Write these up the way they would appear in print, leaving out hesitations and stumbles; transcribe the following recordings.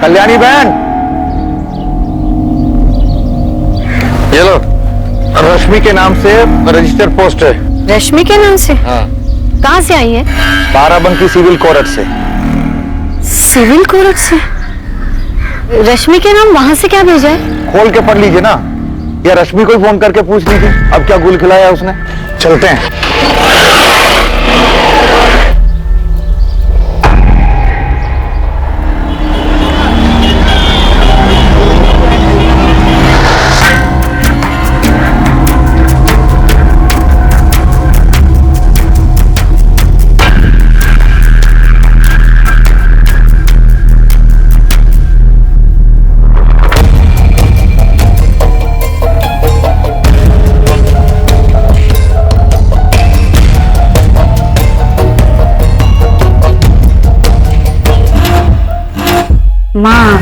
कल्याणी बहन, ये लो, रश्मि के नाम से रजिस्टर पोस्ट है। रश्मि के नाम से? हाँ। कहाँ से आई है? बाराबंकी सिविल कोर्ट से। सिविल कोर्ट से? रश्मि के नाम वहां से क्या भेजा है? खोल के पढ़ लीजिए ना, या रश्मि को ही फोन करके पूछ लीजिए अब क्या गुल खिलाया उसने। चलते हैं। माँ,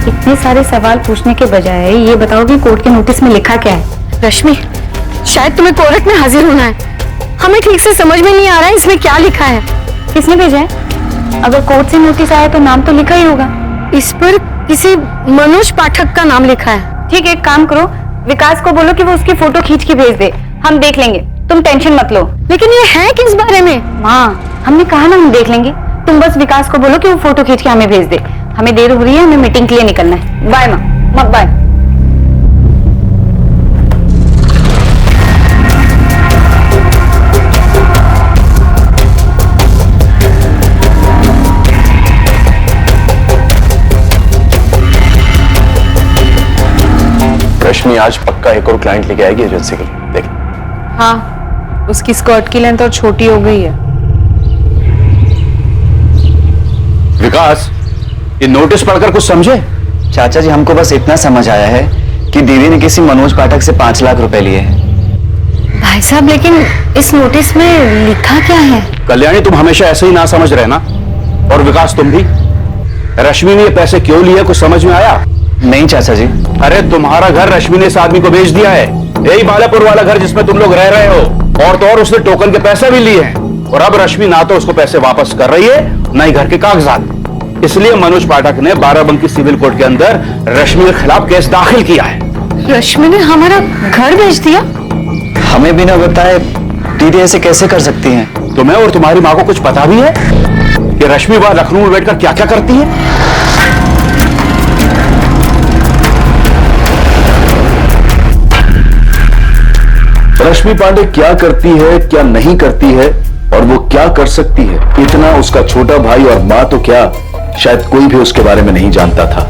इतने सारे सवाल पूछने के बजाय ये बताओ कि कोर्ट के नोटिस में लिखा क्या है? रश्मि, शायद तुम्हें कोर्ट में हाजिर होना है। हमें ठीक से समझ में नहीं आ रहा है इसमें क्या लिखा है। किसने भेजा है? अगर कोर्ट से नोटिस आया तो नाम तो लिखा ही होगा। इस पर किसी मनोज पाठक का नाम लिखा है। ठीक है, एक काम करो, विकास को बोलो कि वो उसकी फोटो खींच के भेज दे, हम देख लेंगे, तुम टेंशन मत लो। लेकिन ये है किस बारे में? माँ, हमने कहा ना हम देख लेंगे, तुम बस विकास को बोलो कि वो फोटो खींच के हमें भेज दे। हमें देर हो रही है, हमें मीटिंग के लिए निकलना है। बाय माँ, बाय। रश्मि आज पक्का एक और क्लाइंट लेके आएगी एजेंसी के लिए, देख। हाँ, उसकी स्कर्ट की लेंथ और छोटी हो गई है। विकास, ये नोटिस पढ़कर कुछ समझे? चाचा जी, हमको बस इतना समझ आया है कि दीदी ने किसी मनोज पाठक से 5 लाख रुपए लिए हैं। भाई साहब, लेकिन इस नोटिस में लिखा क्या है? कल्याणी, तुम हमेशा ऐसे ही ना समझ रहे ना, और विकास तुम भी। रश्मि ने ये पैसे क्यों लिए, कुछ समझ में आया? नहीं चाचा जी। अरे तुम्हारा घर रश्मि ने इस आदमी को बेच दिया है, यही बालापुर वाला घर जिसमें तुम लोग रह रहे हो। और तो और उसने टोकन के पैसे भी लिए हैं, और अब रश्मि ना तो उसको पैसे वापस कर रही है, ना ही घर के कागजात। इसलिए मनोज पाठक ने बाराबंकी सिविल कोर्ट के अंदर रश्मि के खिलाफ केस दाखिल किया है। रश्मि ने हमारा घर बेच दिया? हमें बिना बताए दीदी ऐसे कैसे कर सकती हैं? तुम्हें और तुम्हारी माँ को कुछ पता भी है कि रश्मि वहां लखनऊ में बैठकर क्या क्या करती है? रश्मि पांडे क्या करती है, क्या नहीं करती है, और वो क्या कर सकती है, इतना उसका छोटा भाई और माँ तो क्या, शायद कोई भी उसके बारे में नहीं जानता था।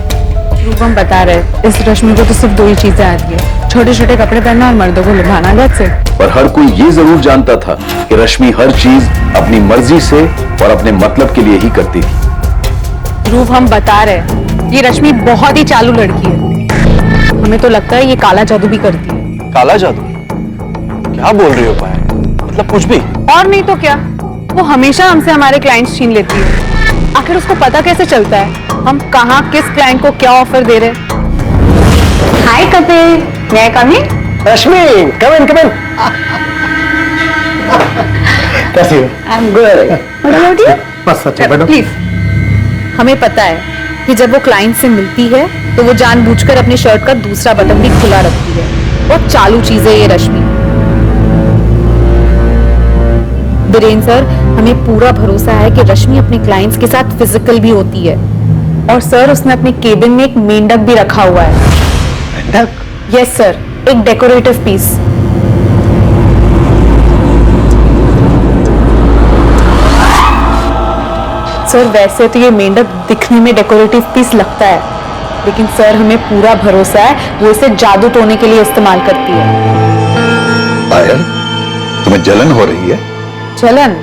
रूपम बता रहे, इस रश्मि को तो सिर्फ 2 ही चीजें आती है, छोटे छोटे कपड़े पहनना और मर्दों को लुभाना। That's it. पर हर कोई ये जरूर जानता था कि रश्मि हर चीज अपनी मर्जी से और अपने मतलब के लिए ही करती थी। ध्रुव, हम बता रहे, ये रश्मि बहुत ही चालू लड़की है। हमें तो लगता है ये काला जादू भी करती है। काला जादू? क्या बोल रही हो पायल? मतलब कुछ भी? और नहीं तो क्या, वो हमेशा हमसे हमारे क्लाइंट्स छीन लेती है। आखिर उसको पता कैसे चलता है हम कहाँ किस क्लाइंट को क्या ऑफर दे रहे? हाय कपिल, मैं कमिंग? रश्मि, कम इन। कैसी हो? I am good. What about you? बस अच्छा बैठो। प्लीज। हमें पता है कि जब वो क्लाइंट से मिलती है तो वो जानबूझकर अपने शर्ट का दूसरा बटन भी खुला रखती है। बहुत चालू चीज है ये रश्मि। बीरेन सर, हमें पूरा भरोसा है कि रश्मि अपने क्लाइंट्स के साथ फिजिकल भी होती है। और सर, उसने अपने केबिन में एक मेंढक भी रखा हुआ है। मेंढक? यस सर, एक डेकोरेटिव पीस। सर, वैसे तो ये मेंढक दिखने में डेकोरेटिव पीस लगता है, लेकिन सर हमें पूरा भरोसा है वो इसे जादू टोने के लिए इस्तेमाल करती है। पायल, तुम्हें जलन हो रही है? जलन?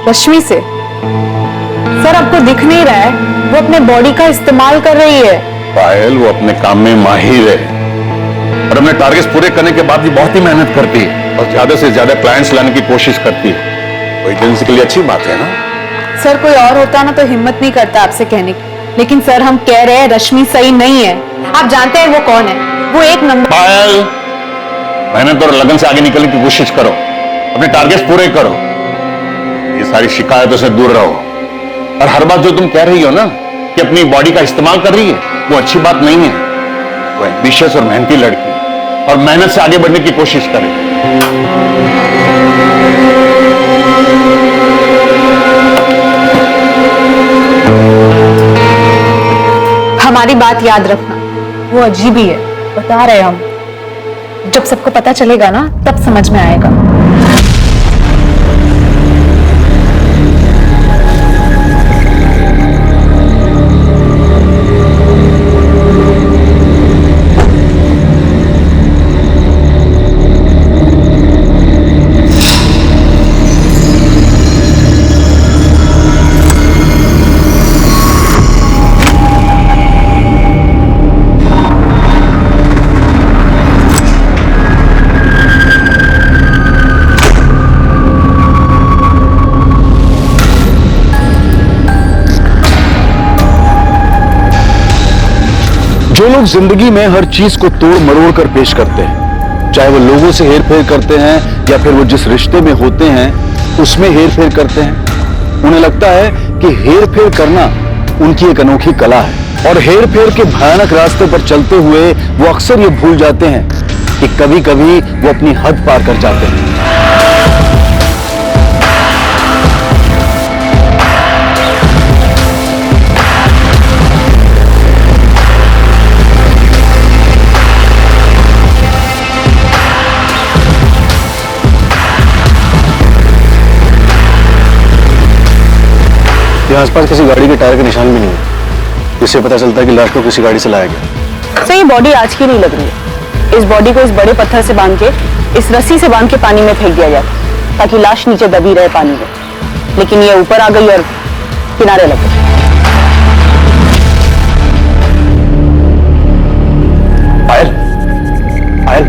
रश्मि से? सर, आपको दिख नहीं रहा है, वो अपने बॉडी का इस्तेमाल कर रही है। पायल, वो अपने काम में माहिर है और अपने टारगेट्स पूरे करने के बाद भी बहुत ही मेहनत करती है और ज्यादा से ज्यादा क्लाइंट्स लाने की कोशिश करती है। वो एजेंसी के लिए अच्छी बात है ना? सर, कोई और होता ना तो हिम्मत नहीं करता आपसे कहने की, लेकिन सर हम कह रहे हैं रश्मि सही नहीं है। आप जानते हैं वो कौन है? वो एक नंबर। पायल, मेहनत और लगन से आगे निकलने की कोशिश करो, अपने टारगेट्स पूरे करो, ये सारी शिकायतों से दूर रहो। और हर बात जो तुम कह रही हो ना कि अपनी बॉडी का इस्तेमाल कर रही है, वो अच्छी बात नहीं है। वो एम्बिशियस और मेहनती लड़की है और मेहनत से आगे बढ़ने की कोशिश करे। हमारी बात याद रखना, वो अजीब ही है, बता रहे हम। जब सबको पता चलेगा ना, तब समझ में आएगा। जो लोग जिंदगी में हर चीज को तोड़ मरोड़ कर पेश करते हैं, चाहे वो लोगों से हेर फेर करते हैं या फिर वो जिस रिश्ते में होते हैं उसमें हेर फेर करते हैं, उन्हें लगता है कि हेर फेर करना उनकी एक अनोखी कला है। और हेर फेर के भयानक रास्ते पर चलते हुए वो अक्सर ये भूल जाते हैं कि कभी कभी वो अपनी हद पार कर जाते हैं। यहाँ आसपास किसी गाड़ी के टायर के निशान भी नहीं है, इससे पता चलता है कि लाश को किसी गाड़ी से लाया गया। सर, ये बॉडी आज की नहीं लग रही है। इस बॉडी को इस बड़े पत्थर से बांध के, इस रस्सी से बांध के पानी में फेंक दिया जाता ताकि लाश नीचे दबी रहे पानी में, लेकिन ये ऊपर आ गई और किनारे लग गई। पायल, पायल,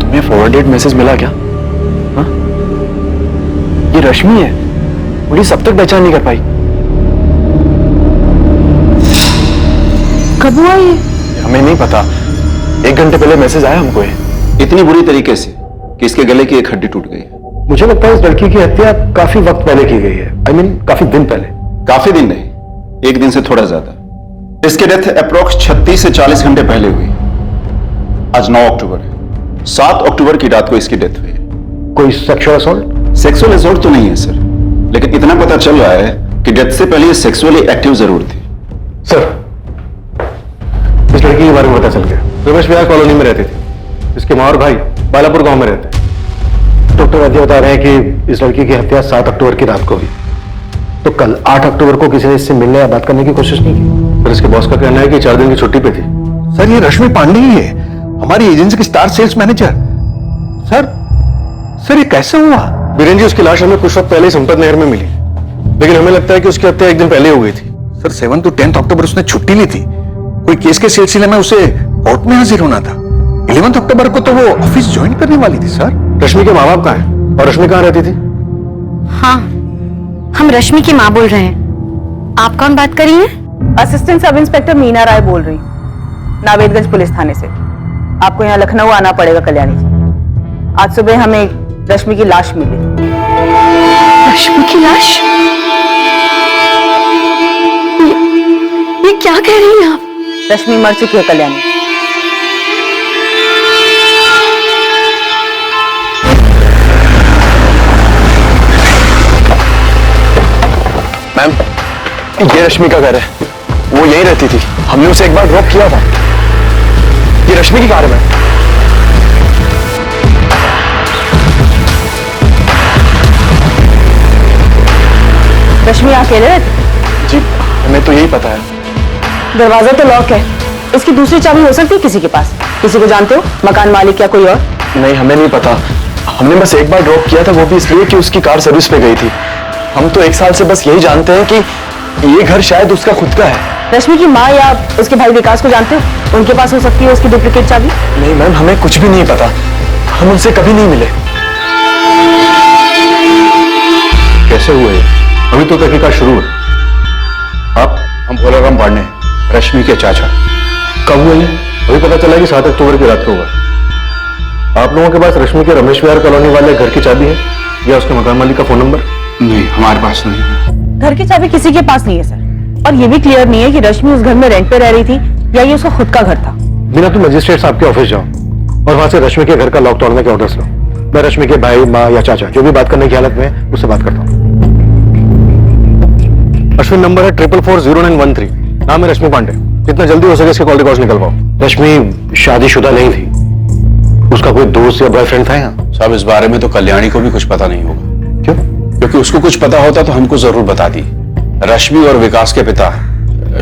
तुम्हें फॉरवर्डेड मैसेज मिला क्या? हाँ? ये रश्मि है, मुझे सब तक पहचान नहीं कर पाई। कब हुआ ये? हमें नहीं पता, 1 घंटे पहले मैसेज आया हमको। इतनी बुरी तरीके से कि इसके गले की एक हड्डी टूट गई है। मुझे लगता है इस लड़की की हत्या काफी वक्त पहले की गई है। I mean, काफी दिन पहले। काफी दिन नहीं, 1 दिन से थोड़ा ज्यादा। इसकी डेथ अप्रोक्स 36 से 40 घंटे पहले हुई। आज 9 अक्टूबर है, 7 अक्टूबर की रात को इसकी डेथ हुई है। कोई सेक्सुअल असॉल्ट? सेक्सुअल असॉल्ट तो नहीं है सर, लेकिन इतना पता चल रहा है कि डेथ से पहले ये सेक्सुअली एक्टिव जरूर थी। सर, इस लड़की के बारे में पता चल गया। रमेश विहार कॉलोनी में रहती थी। इसके माँ और भाई बालापुर गांव में रहते हैं। डॉक्टर वैद्य बता रहे हैं कि इस लड़की की हत्या 7 अक्टूबर की रात को हुई। तो कल 8 अक्टूबर को किसी ने इससे मिलने या बात करने की कोशिश नहीं की। पर इसके बॉस का कहना है कि 4 दिन की छुट्टी पे थी। सर, ये रश्मि पांडे ही है, हमारी एजेंसी की स्टार सेल्स मैनेजर। सर ये कैसे हुआ? बीरेन जी, उसकी लाश हमें कुछ वक्त पहले ही संपत नहर में मिली, लेकिन हमें लगता है कि उसकी हत्या 1 दिन पहले हो गई थी। सर, 7 to 10 अक्टूबर उसने छुट्टी ली थी। कोई केस के सिलसिले में उसे कोर्ट में हाजिर होना था। 11 अक्टूबर को तो वो ऑफिस ज्वाइन करने वाली थी। सर, रश्मि के माँ बाप कहाँ हैं? और रश्मि कहाँ रहती थी? हाँ, हम रश्मि की माँ बोल रहे हैं। आप कौन बात कर रही हैं? असिस्टेंट सब इंस्पेक्टर मीना राय बोल रही, नावेदगंज पुलिस थाने से। आपको यहाँ लखनऊ आना पड़ेगा कल्याणी जी। आज सुबह हमें रश्मि की लाश मिली। रश्मि की लाश? ये क्या कह रही हैं आप? रश्मि मर चुकी है कल्याणी। मैम, ये रश्मि का घर है, वो यहीं रहती थी। हमने उसे एक बार ड्रॉप किया था। ये रश्मि की कार है मैम। रश्मि अकेले रहती? जी, हमें तो यही पता है। दरवाजा तो लॉक है, इसकी दूसरी चाबी हो सकती है किसी के पास? किसी को जानते हो, मकान मालिक या कोई और? नहीं, हमें नहीं पता। हमने बस एक बार ड्रॉप किया था, वो भी इसलिए कि उसकी कार सर्विस पे गई थी। हम तो 1 साल से बस यही जानते हैं कि ये घर शायद उसका खुद का है। रश्मि की माँ या उसके भाई विकास को जानते हो? उनके पास हो सकती है उसकी डुप्लीकेट चाबी। नहीं मैम, हमें कुछ भी नहीं पता। हम उनसे कभी नहीं मिले। कैसे हुए? अभी तो तहकीकात शुरू है। आप? हम भोलाराम पांडे, रश्मि के चाचा। कब हुआ ये? अभी पता चला कि 7 अक्टूबर की रात को हुआ। आप लोगों के पास रश्मि के रमेश विहार कॉलोनी वाले घर की चाबी है या उसके मकान मालिक का फोन नंबर? नहीं, हमारे पास नहीं है। घर की चाबी किसी के पास नहीं है सर। और ये भी क्लियर नहीं है कि रश्मि उस घर में रेंट पे रह रही थी या ये उसका खुद का घर था। बिना तुम मजिस्ट्रेट साहब के ऑफिस जाओ और वहां से रश्मि के घर का लॉक तोड़ने के ऑर्डर्स लो। मैं रश्मि के भाई, माँ या चाचा जो भी बात करने की हालत में है उससे बात करता हूँ। अश्विन नंबर है 44400913। नाम है रश्मि पांडे। जितना जल्दी हो सके इसके कॉल रिकॉर्ड्स निकलवाओ। रश्मि शादीशुदा नहीं थी, उसका कोई दोस्त या बॉयफ्रेंड था यहाँ? साहब इस बारे में तो कल्याणी को भी कुछ पता नहीं होगा। क्यों? क्योंकि उसको कुछ पता होता तो हमको जरूर बताती। रश्मि और विकास के पिता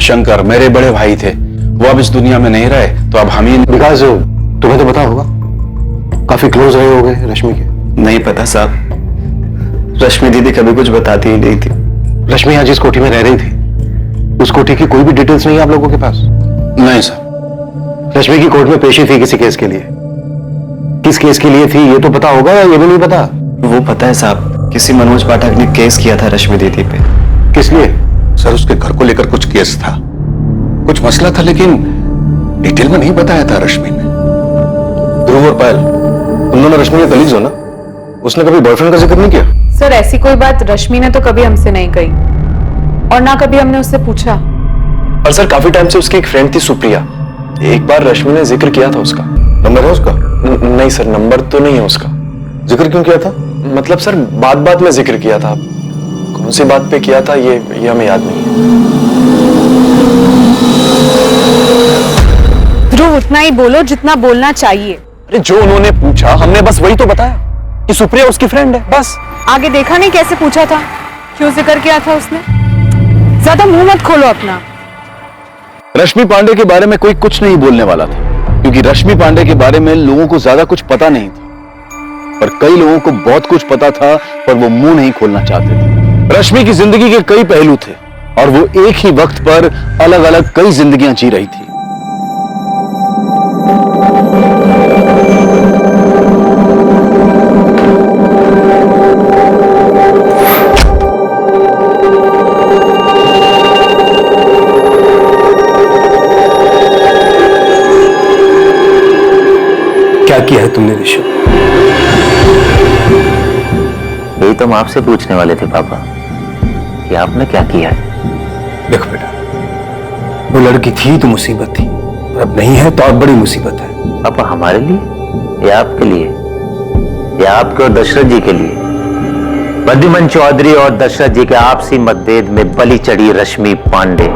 शंकर मेरे बड़े भाई थे, वो अब इस दुनिया में नहीं रहे तो अब हम ही। विकास तुम्हें तो पता होगा, काफी क्लोज रहे होगे रश्मि के। नहीं पता साहब, रश्मि दीदी कभी कुछ बताती ही नहीं थी। रश्मि यहाँ जिस कोठी में रह रही थी उस कोठी की कोई भी डिटेल्स नहीं है आप लोगों के पास? नहीं साहब। रश्मि की कोर्ट में पेशी थी किसी केस के लिए, किस केस के लिए थी ये तो पता होगा या ये भी नहीं पता? वो पता है साहब, किसी मनोज पाठक ने केस किया था रश्मि दीदी पे। किस लिए? सर उसके घर को लेकर कुछ केस था, कुछ मसला था, लेकिन डिटेल में नहीं बताया था रश्मि ने। ध्रुव और पायल, तुम दोनों रश्मि के कलीग्स हो ना? उसने कभी बॉयफ्रेंड का जिक्र नहीं किया? सर ऐसी कोई बात रश्मि ने तो कभी हमसे नहीं कही और ना कभी हमने उससे पूछा। और सर काफी टाइम से उसकी एक फ्रेंड थी सुप्रिया, एक बार रश्मि ने जिक्र किया था उसका। नंबर है उसका? नहीं सर, नंबर तो नहीं है उसका। जिक्र क्यों किया था? मतलब सर बात बात में जिक्र किया था, कौन सी बात पे किया था ये हमें याद नहीं है। ध्रुव उतना ही बोलो जितना बोलना चाहिए। अरे जो उन्होंने पूछा हमने बस वही तो बताया कि सुप्रिया उसकी फ्रेंड है, बस। आगे देखा नहीं कैसे पूछा था, क्यों जिक्र किया था उसने? ज्यादा मुंह मत खोलो अपना। रश्मि पांडे के बारे में कोई कुछ नहीं बोलने वाला था, क्योंकि रश्मि पांडे के बारे में लोगों को ज्यादा कुछ पता नहीं था, पर कई लोगों को बहुत कुछ पता था पर वो मुंह नहीं खोलना चाहते थे। रश्मि की जिंदगी के कई पहलू थे और वो एक ही वक्त पर अलग अलग कई जिंदगियां जी रही थी। क्या किया है तुमने ऋषभ? यही तो हम आपसे पूछने वाले थे पापा कि आपने क्या किया है। देखो बेटा, वो लड़की थी तो मुसीबत थी, और अब नहीं है तो और बड़ी मुसीबत है। पापा हमारे लिए या आपके लिए या आपके और दशरथ जी के लिए? बद्रीमन चौधरी और दशरथ जी के आपसी मतभेद में बलि चढ़ी रश्मि पांडे।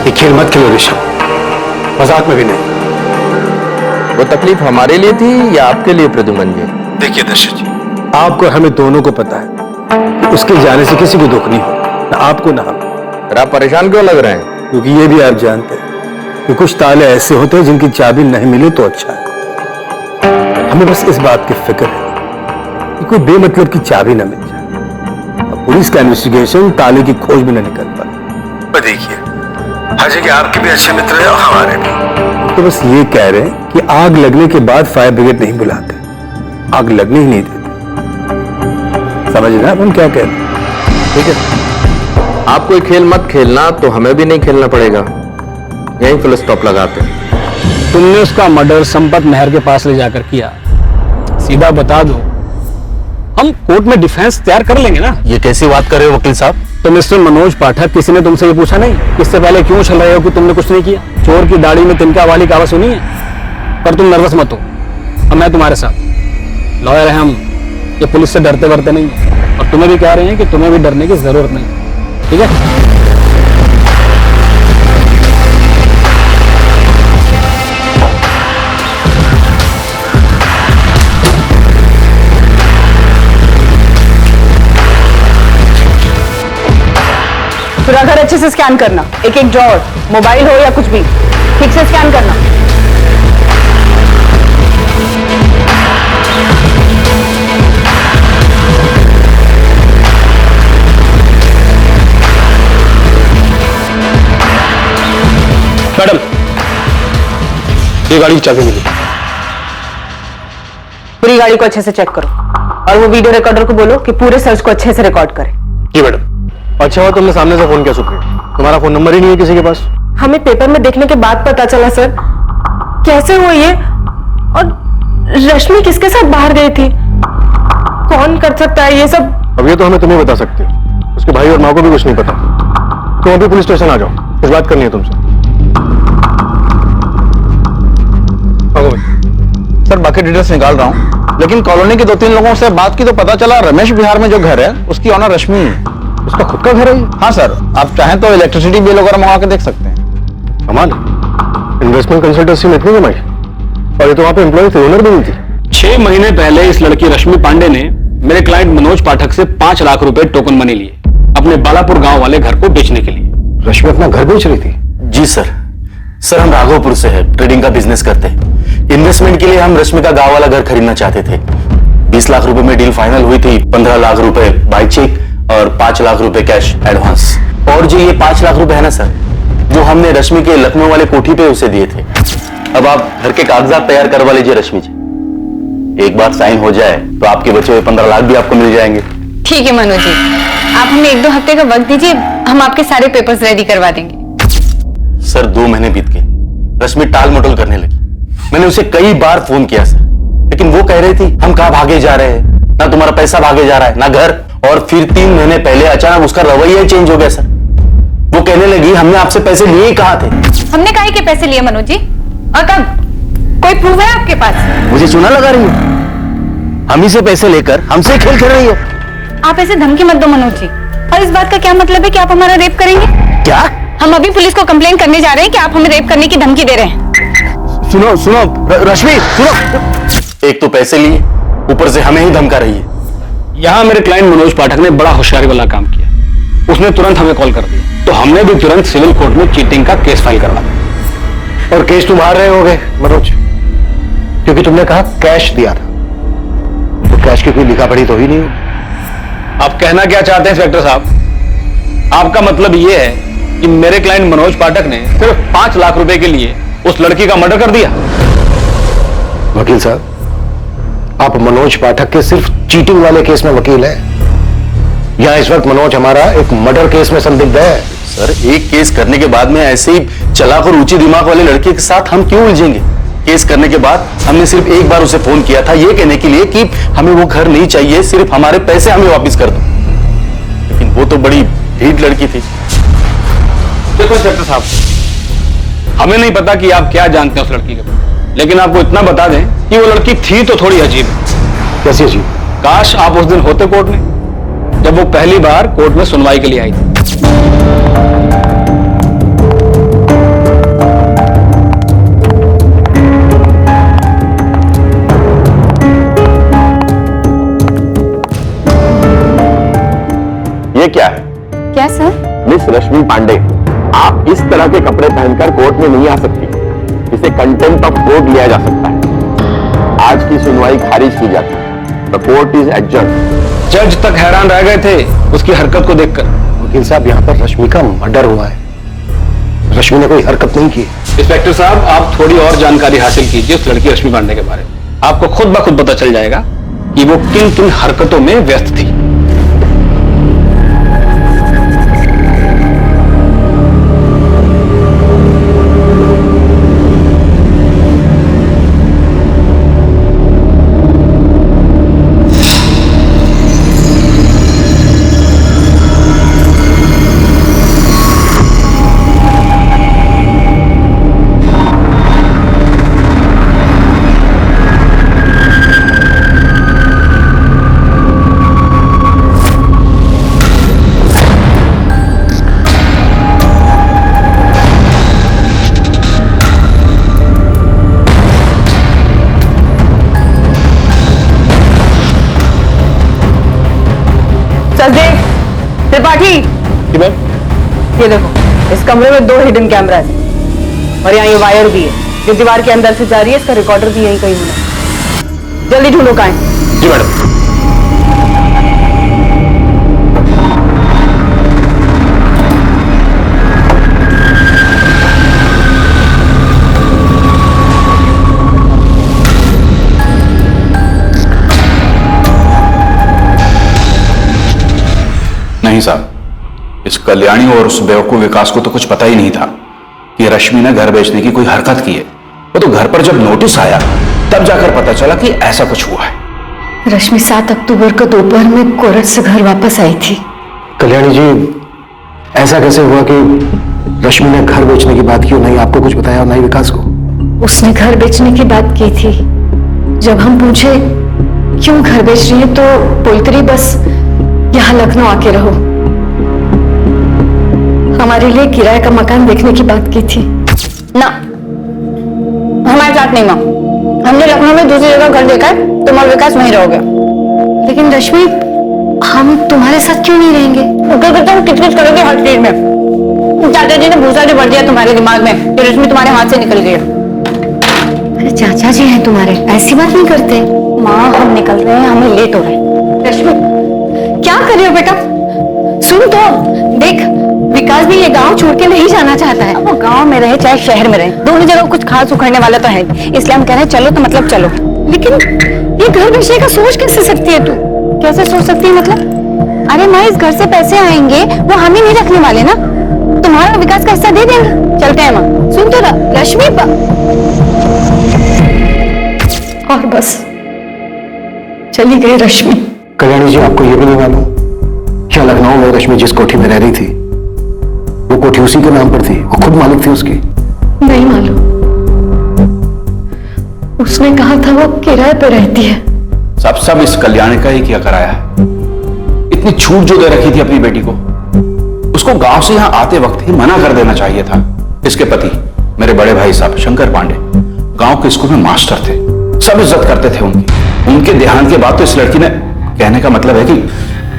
ये खेल मत खेलो ऋषभ, मजाक में भी नहीं। वो तकलीफ हमारे लिए थी या आपके लिए प्रद्युमन जी? देखिए दशरथ जी, आपको हमें दोनों को पता है कि उसके जाने से किसी को दुख नहीं होगा, ना आपको ना हम। फिर आप परेशान क्यों लग रहे हैं? क्योंकि ये भी आप जानते हैं कि कुछ ताले ऐसे होते हैं जिनकी चाबी नहीं मिले तो अच्छा है। हमें बस इस बात की फिक्र है कि कोई बेमतलब की चाबी न मिल जाए और पुलिस का इन्वेस्टिगेशन ताले की खोज में न निकल पाए। देखिए हर जगह आपके भी अच्छे मित्र हैं और हमारे भी, तो बस ये कह रहे हैं कि आग लगने के बाद फायर ब्रिगेड नहीं बुलाते, आग लगने ही नहीं देते। समझ रहे हैं हम क्या कह रहे हैं? ठीक है, आप कोई खेल मत खेलना तो हमें भी नहीं खेलना पड़ेगा, यहीं फुल स्टॉप लगाते हैं। तुमने उसका मर्डर संपत नहर के पास ले जाकर किया, सीधा बता दो, हम कोर्ट में डिफेंस तैयार कर लेंगे ना। ये कैसी बात कर रहे हो वकील साहब? तो मिस्टर मनोज पाठक, किसी ने तुमसे ये पूछा नहीं इससे पहले क्यों चल रहे हो कि तुमने कुछ नहीं किया? चोर की दाढ़ी में तिनका वाली कहावत सुनी है? पर तुम नर्वस मत हो, अब मैं तुम्हारे साथ लॉयर है हम, ये पुलिस से डरते वरते नहीं, और तुम्हें भी कह रहे हैं कि तुम्हें भी डरने की जरूरत नहीं, ठीक है? पूरा घर अच्छे से स्कैन करना, एक एक ड्रॉअर, मोबाइल हो या कुछ भी, ठीक से स्कैन करना। मैडम, ये गाड़ी की चाबी मिली। पूरी गाड़ी को अच्छे से चेक करो और वो वीडियो रिकॉर्डर को बोलो कि पूरे सर्च को अच्छे से रिकॉर्ड करे। जी मैडम। अच्छा हुआ तुमने सामने से फोन किया सुप्रिया, तुम्हारा फोन नंबर ही नहीं है किसी के पास। हमें पेपर में देखने के बाद पता चला सर। कैसे हुआ ये? और रश्मि किसके साथ बाहर गई थी? कौन कर सकता है ये सब? अब ये तो हमें तुम्हें बता सकते हो, उसके भाई और माँ को भी कुछ नहीं पता। तुम अभी पुलिस स्टेशन आ जाओ, कुछ बात करनी है तुमसे। आओ भाई। सर बाकी डिटेल्स निकाल रहा हूँ, लेकिन कॉलोनी के 2-3 लोगों से बात की तो पता चला रमेश बिहार में जो घर है उसकी ऑनर रश्मि है। उसका खुद का घर है ये? हाँ सर, आप चाहें तो इलेक्ट्रिसिटी बिल वगैरह मंगा के देख सकते हैं। कमाल, इन्वेस्टमेंट कंसल्टेंसी में इतनी कमाई, और ये तो वहां पे एम्प्लॉय थी, ओनर भी नहीं थी। 6 महीने पहले इस लड़की रश्मि पांडे ने मेरे क्लाइंट मनोज पाठक से 5 लाख रुपए टोकन मनी लिए अपने बालापुर गांव वाले घर को बेचने के लिए। रश्मि अपना घर बेच रही थी? जी सर। सर हम राघवपुर से है, ट्रेडिंग का बिजनेस करते हैं। इन्वेस्टमेंट के लिए हम रश्मि का गांव वाला घर खरीदना चाहते थे। 20 लाख रुपए में डील फाइनल हुई थी। 15 लाख रुपए बाय चेक और 5 लाख रुपए कैश एडवांस। और जो ये 5 लाख रुपए है ना सर, जो हमने रश्मि के लखनऊ वाले कोठी पे उसे दिए थे। अब आप घर के कागजात तैयार करवा लीजिए रश्मि जी। एक बार साइन हो जाए तो आपके बचे हुए 15 लाख भी आपको मिल जाएंगे। ठीक है मनोज जी, आप हमें 1-2 हफ्ते का वक्त दीजिए, हम आपके सारे पेपर्स रेडी करवा देंगे। सर 2 महीने बीत गए, रश्मि टाल मटोल करने लगी। मैंने उसे कई बार फोन किया सर, लेकिन वो कह रही थी हम कहां भागे जा रहे हैं, ना तुम्हारा पैसा भागे जा रहा है ना घर। और फिर 3 महीने पहले अचानक उसका रवैया चेंज हो गया सर। वो कहने लगी हमने आपसे पैसे लिए ही कहां थे। हमने काहे के पैसे लिए मनोज जी, और कब? कोई प्रूफ है आपके पास? मुझे चूना लगा रही है, हम ही से पैसे लेकर हमसे खेल खेल रही है। आप ऐसे धमकी मत दो मनोज जी। और इस बात का क्या मतलब है कि आप हमारा रेप करेंगे? क्या? हम अभी पुलिस को कंप्लेन करने जा रहे हैं कि आप हमें रेप करने की धमकी दे रहे हैं। सुनो सुनो रश्मि सुनो, एक तो पैसे लिए, ऊपर से हमें ही धमका रही है। यहां मेरे क्लाइंट मनोज पाठक ने बड़ा होशियारी वाला काम किया। उसने तुरंत हमें कॉल कर दिया, तो हमने भी तुरंत सिविल कोर्ट में चीटिंग का केस फाइल करवा दिया। और केस तुम हार रहे होगे मनोज, क्योंकि तुमने कहा कैश दिया था, तो कैश की कोई लिखा पढ़ी तो ही नहीं। आप कहना क्या चाहते हैं इंस्पेक्टर साहब? आपका मतलब यह है कि मेरे क्लाइंट मनोज पाठक ने सिर्फ 5 लाख रुपए के लिए उस लड़की का मर्डर कर दिया? वकील साहब, आप मनोज पाठक के सिर्फ चीटिंग वाले केस में वकील हैं, या इस वक्त मनोज हमारा एक मर्डर केस में संदिग्ध है? सर एक केस करने के बाद में ऐसे ही चालाक और ऊंची दिमाग वाले लड़के के साथ हम क्यों उलझेंगे? केस करने के बाद हमने सिर्फ एक बार उसे फोन किया था ये कहने के लिए कि हमें वो घर नहीं चाहिए, सिर्फ हमारे पैसे हमें वापस कर दो। लेकिन वो तो बड़ी ढीठ लड़की थी। देखो इंस्पेक्टर साहब, हमें नहीं पता कि आप क्या जानते हैं उस लड़की के बारे में, लेकिन आपको इतना बता दें कि वो लड़की थी तो थोड़ी अजीब। कैसी अजीब? काश आप उस दिन होते कोर्ट में, जब वो पहली बार कोर्ट में सुनवाई के लिए आई थी। ये क्या है? क्या सर? मिस रश्मि पांडे, आप इस तरह के कपड़े पहनकर कोर्ट में नहीं आ सकती। इसे कंटेम्प्ट ऑफ कोर्ट लिया जा सकता है। आज की सुनवाई खारिज की जाती है। The court is adjourn. जज तक हैरान रह गए थे उसकी हरकत को देखकर। वकील साहब, यहाँ पर रश्मि का मर्डर हुआ है, रश्मि ने कोई हरकत नहीं की। इंस्पेक्टर साहब, आप थोड़ी और जानकारी हासिल कीजिए उस लड़की रश्मि पांडे के बारे में। आपको खुद ब खुद पता चल जाएगा कि वो किन किन हरकतों में व्यस्त थी। त्रिपाठी, ये देखो, इस कमरे में 2 हिडन कैमरा है और यहाँ ये वायर भी है जो दीवार के अंदर से जा रही है। इसका रिकॉर्डर भी यहीं कहीं होना। जल्दी ढूंढो कहाँ है। जी मैडम। नहीं साहब, इस कल्याणी और उस बेवकूफ विकास को तो कुछ पता ही नहीं था कि रश्मि ने घर बेचने की कोई हरकत की है। वो तो घर पर जब नोटिस आया तब जाकर पता चला कि ऐसा कुछ हुआ है। रश्मि 7 अक्टूबर को दोपहर में कोरट से घर वापस आई थी। कल्याणी जी, ऐसा कैसे हुआ कि रश्मि ने घर बेचने की बात की और नहीं आपको कुछ बताया और नहीं विकास को? उसने घर बेचने की बात की थी। जब हम पूछे क्यों घर बेच रही है तो बोलती रही बस यहाँ लखनऊ आके रहो। हमारे लिए किराए का मकान देखने की बात की थी। ना, हमारे साथ नहीं माँ। हमने लखनऊ में दूसरी जगह घर देखा है, तुम और विकास वहीं रहोगे। लेकिन रश्मि, हम तुम्हारे साथ क्यों नहीं रहेंगे? तो तुम किच-किच करोगे हर चीज में। चाचा जी ने भूसा जो भर दिया तुम्हारे दिमाग में कि रश्मि तुम्हारे हाथ से निकल गई है। अरे चाचा जी हैं तुम्हारे, ऐसी बात नहीं करते। माँ हम निकल रहे हैं, हमें लेट हो रहा है। रश्मि, क्या कर रही हो बेटा? सुन तो, देख विकास भी ये गांव छोड़ के नहीं जाना चाहता है। वो गांव में रहे चाहे शहर में रहे, दोनों जगह कुछ खास उखड़ने वाला तो है, इसलिए हम कह रहे हैं चलो तो मतलब चलो। लेकिन ये घर बेचने का सोच कैसे सकती है तू? कैसे सोच सकती है मतलब? अरे माँ, इस घर से पैसे आएंगे वो हम ही नहीं रखने वाले ना, तुम्हारा विकास का हिस्सा दे देंगे। चलते हैं माँ। सुन तो रश्मि, और बस चली गई रश्मि। कल्याणी जी, आपको ये भी नहीं मालूम क्या लखनऊ में रश्मि जिस कोठी में रह रही थी वो कोठी उसी के नाम पर थी, वो खुद मालिक थी उसकी? नहीं मालूम, उसने कहा था वो किराए पर रहती है। सब इस कल्याणी का ही किया कराया है। इतनी छूट जो दे रखी थी अपनी बेटी को, उसको गांव से यहां आते वक्त ही मना कर देना चाहिए था। इसके पति मेरे बड़े भाई साहब शंकर पांडे गांव के स्कूल में मास्टर थे, सब इज्जत करते थे उनकी। उनके देहांत के बाद तो इस लड़की ने, कहने का मतलब है कि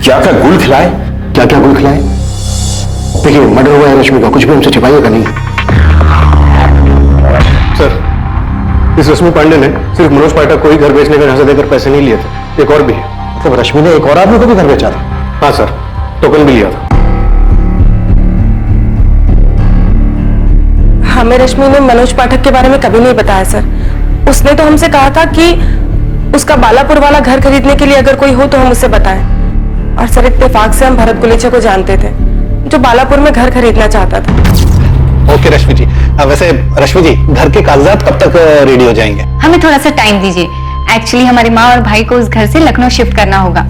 क्या क्या गुल खिलाए। क्या क्या गुल खिलाए? देखिए, मर्डर हुआ है रश्मि का, कुछ भी हमसे छिपाइएगा नहीं। सर, इस रश्मि पांडे ने सिर्फ मनोज पाठक को ही घर बेचने का झांसा देकर पैसे नहीं लिए थे, एक और भी है। मतलब रश्मि ने एक और आदमी को भी घर बेचा था? हाँ सर, टोकन भी लिया था। हमें रश्मि ने मनोज पाठक के बारे में कभी नहीं बताया सर। उसने तो हमसे कहा था कि उसका बालापुर वाला घर खरीदने के लिए अगर कोई हो तो हम उसे बताएं। और सर, इत्तेफाक से हम भरत गुलेचा को जानते थे जो बालापुर में घर खरीदना चाहता था। ओके रश्मि जी, वैसे रश्मि जी, घर के कागजात कब तक रेडी हो जाएंगे? हमें थोड़ा सा टाइम दीजिए। एक्चुअली हमारी माँ और भाई को उस घर से लखनऊ शिफ्ट करना होगा।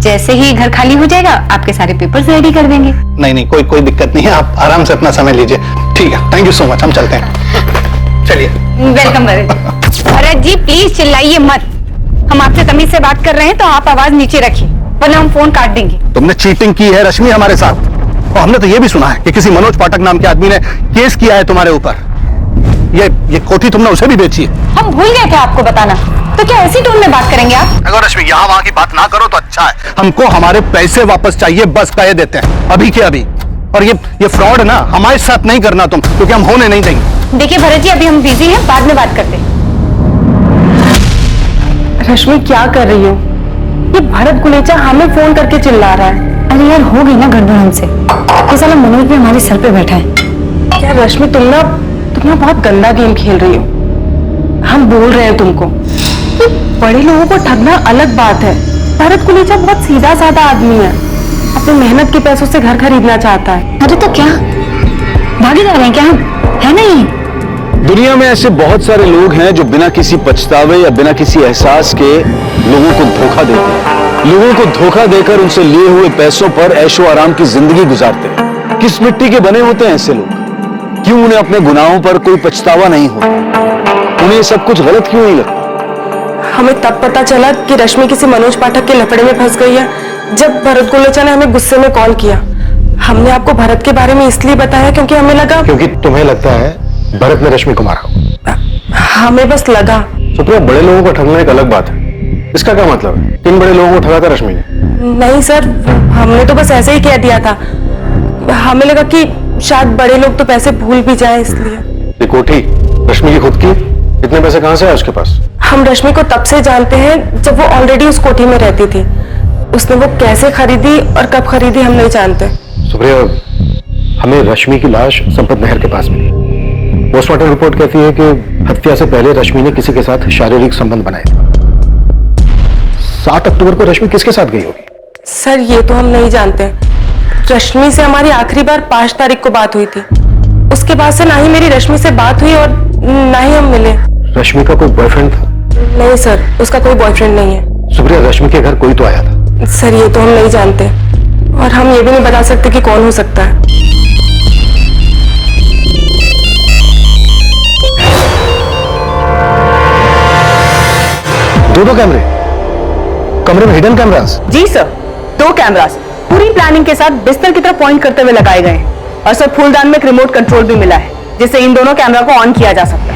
जैसे ही घर खाली हो जाएगा आपके सारे पेपर्स रेडी कर देंगे। नहीं, कोई दिक्कत नहीं है, आप आराम से अपना समय लीजिए। ठीक है, थैंक यू सो मच, हम चलते हैं। चलिए। वेलकम भरत। भरत जी प्लीज चिल्लाइए मत, हम आपसे तमीज से बात कर रहे हैं तो आप आवाज नीचे रखिए वरना हम फोन काट देंगे। तुमने चीटिंग की है रश्मि हमारे साथ, और हमने तो ये भी सुना है कि किसी मनोज पाठक नाम के आदमी ने केस किया है तुम्हारे ऊपर। ये कोठी तुमने उसे भी बेची है। हम भूल गए थे आपको बताना, तो क्या ऐसी टोन में बात करेंगे आप? अगर रश्मि यहाँ वहाँ की बात ना करो तो अच्छा है। हमको हमारे पैसे वापस चाहिए, बस कह देते हैं अभी के अभी। और ये फ्रॉड ना हमारे साथ नहीं करना तुम, क्योंकि हम होने नहीं देंगे। देखिए भरत जी, अभी हम बिजी हैं, बाद में बात करते हैं। रश्मि क्या कर रही हो? ये भरत गुलेचा हमें फोन करके चिल्ला रहा है। अरे यार, हो गई ना गड़बड़ हमसे। ये साला मनोज भी हमारे सर पे बैठा है। क्या रश्मि, तुम ना बहुत गंदा गेम खेल रही हो। हम बोल रहे हैं तुमको कि बड़े लोगों को ठगना अलग बात है। भरत गुलेचा बहुत सीधा साधा आदमी है, अपनी मेहनत के पैसों से घर खरीदना चाहता है। अरे तो क्या भागीदार हैं क्या हम? है नहीं? दुनिया में ऐसे बहुत सारे लोग हैं जो बिना किसी पछतावे या बिना किसी एहसास के लोगों को धोखा देते हैं। लोगों को धोखा देकर उनसे लिए हुए पैसों पर ऐशो आराम की जिंदगी गुजारते हैं। किस मिट्टी के बने होते हैं ऐसे लोग? क्यों उन्हें अपने गुनाहों पर कोई पछतावा नहीं होता? उन्हें ये सब कुछ गलत क्यों नहीं लगता? हमें तब पता चला कि रश्मि किसी मनोज पाठक के लफड़े में फंस गई है जब भरत गुलेचा ने हमें गुस्से में कॉल किया। हमने आपको भरत के बारे में इसलिए बताया क्योंकि हमें लगा, क्योंकि तुम्हें लगता है भरत ने रश्मि को मारा। हमें बस लगा। सुप्रिया, बड़े लोगों को ठगना एक अलग बात है, इसका क्या मतलब है? किन बड़े लोगों को ठगा था रश्मि ने? नहीं सर, हमने तो बस ऐसे ही कह दिया था। हमें लगा कि शायद बड़े लोग तो पैसे भूल भी जाए, इसलिए। ये कोठी रश्मि की खुद की, इतने पैसे कहां से आए उसके पास? हम रश्मि को तब से जानते हैं जब वो ऑलरेडी उस कोठी में रहती थी। उसने वो कैसे खरीदी और कब खरीदी हम नहीं जानते। सुप्रिया, हमें रश्मि की लाश संपत नहर के पास मिली। पोस्टमार्टम रिपोर्ट कहती है कि हत्या से पहले रश्मि ने किसी के साथ शारीरिक संबंध बनाए। 7 अक्टूबर को रश्मि किसके साथ गई होगी? सर, ये तो हम नहीं जानते। रश्मि से हमारी आखिरी बार 5 तारीख को बात हुई थी। उसके बाद से ना ही मेरी रश्मि से बात हुई और ना ही हम मिले। रश्मि का कोई बॉयफ्रेंड था? नहीं सर, उसका कोई बॉयफ्रेंड नहीं है। सुप्रिया, रश्मि के घर कोई तो आया था। सर, ये तो हम नहीं जानते। और हम ये भी नहीं बता सकते कि कौन हो सकता है। दो कैमरे, कमरे में हिडन कैमरास। जी सर, 2 कैमरास पूरी प्लानिंग के साथ बिस्तर की तरफ पॉइंट करते हुए लगाए गए हैं। और सर फूलदान में एक रिमोट कंट्रोल भी मिला है जिससे इन दोनों कैमरा को ऑन किया जा सकता है।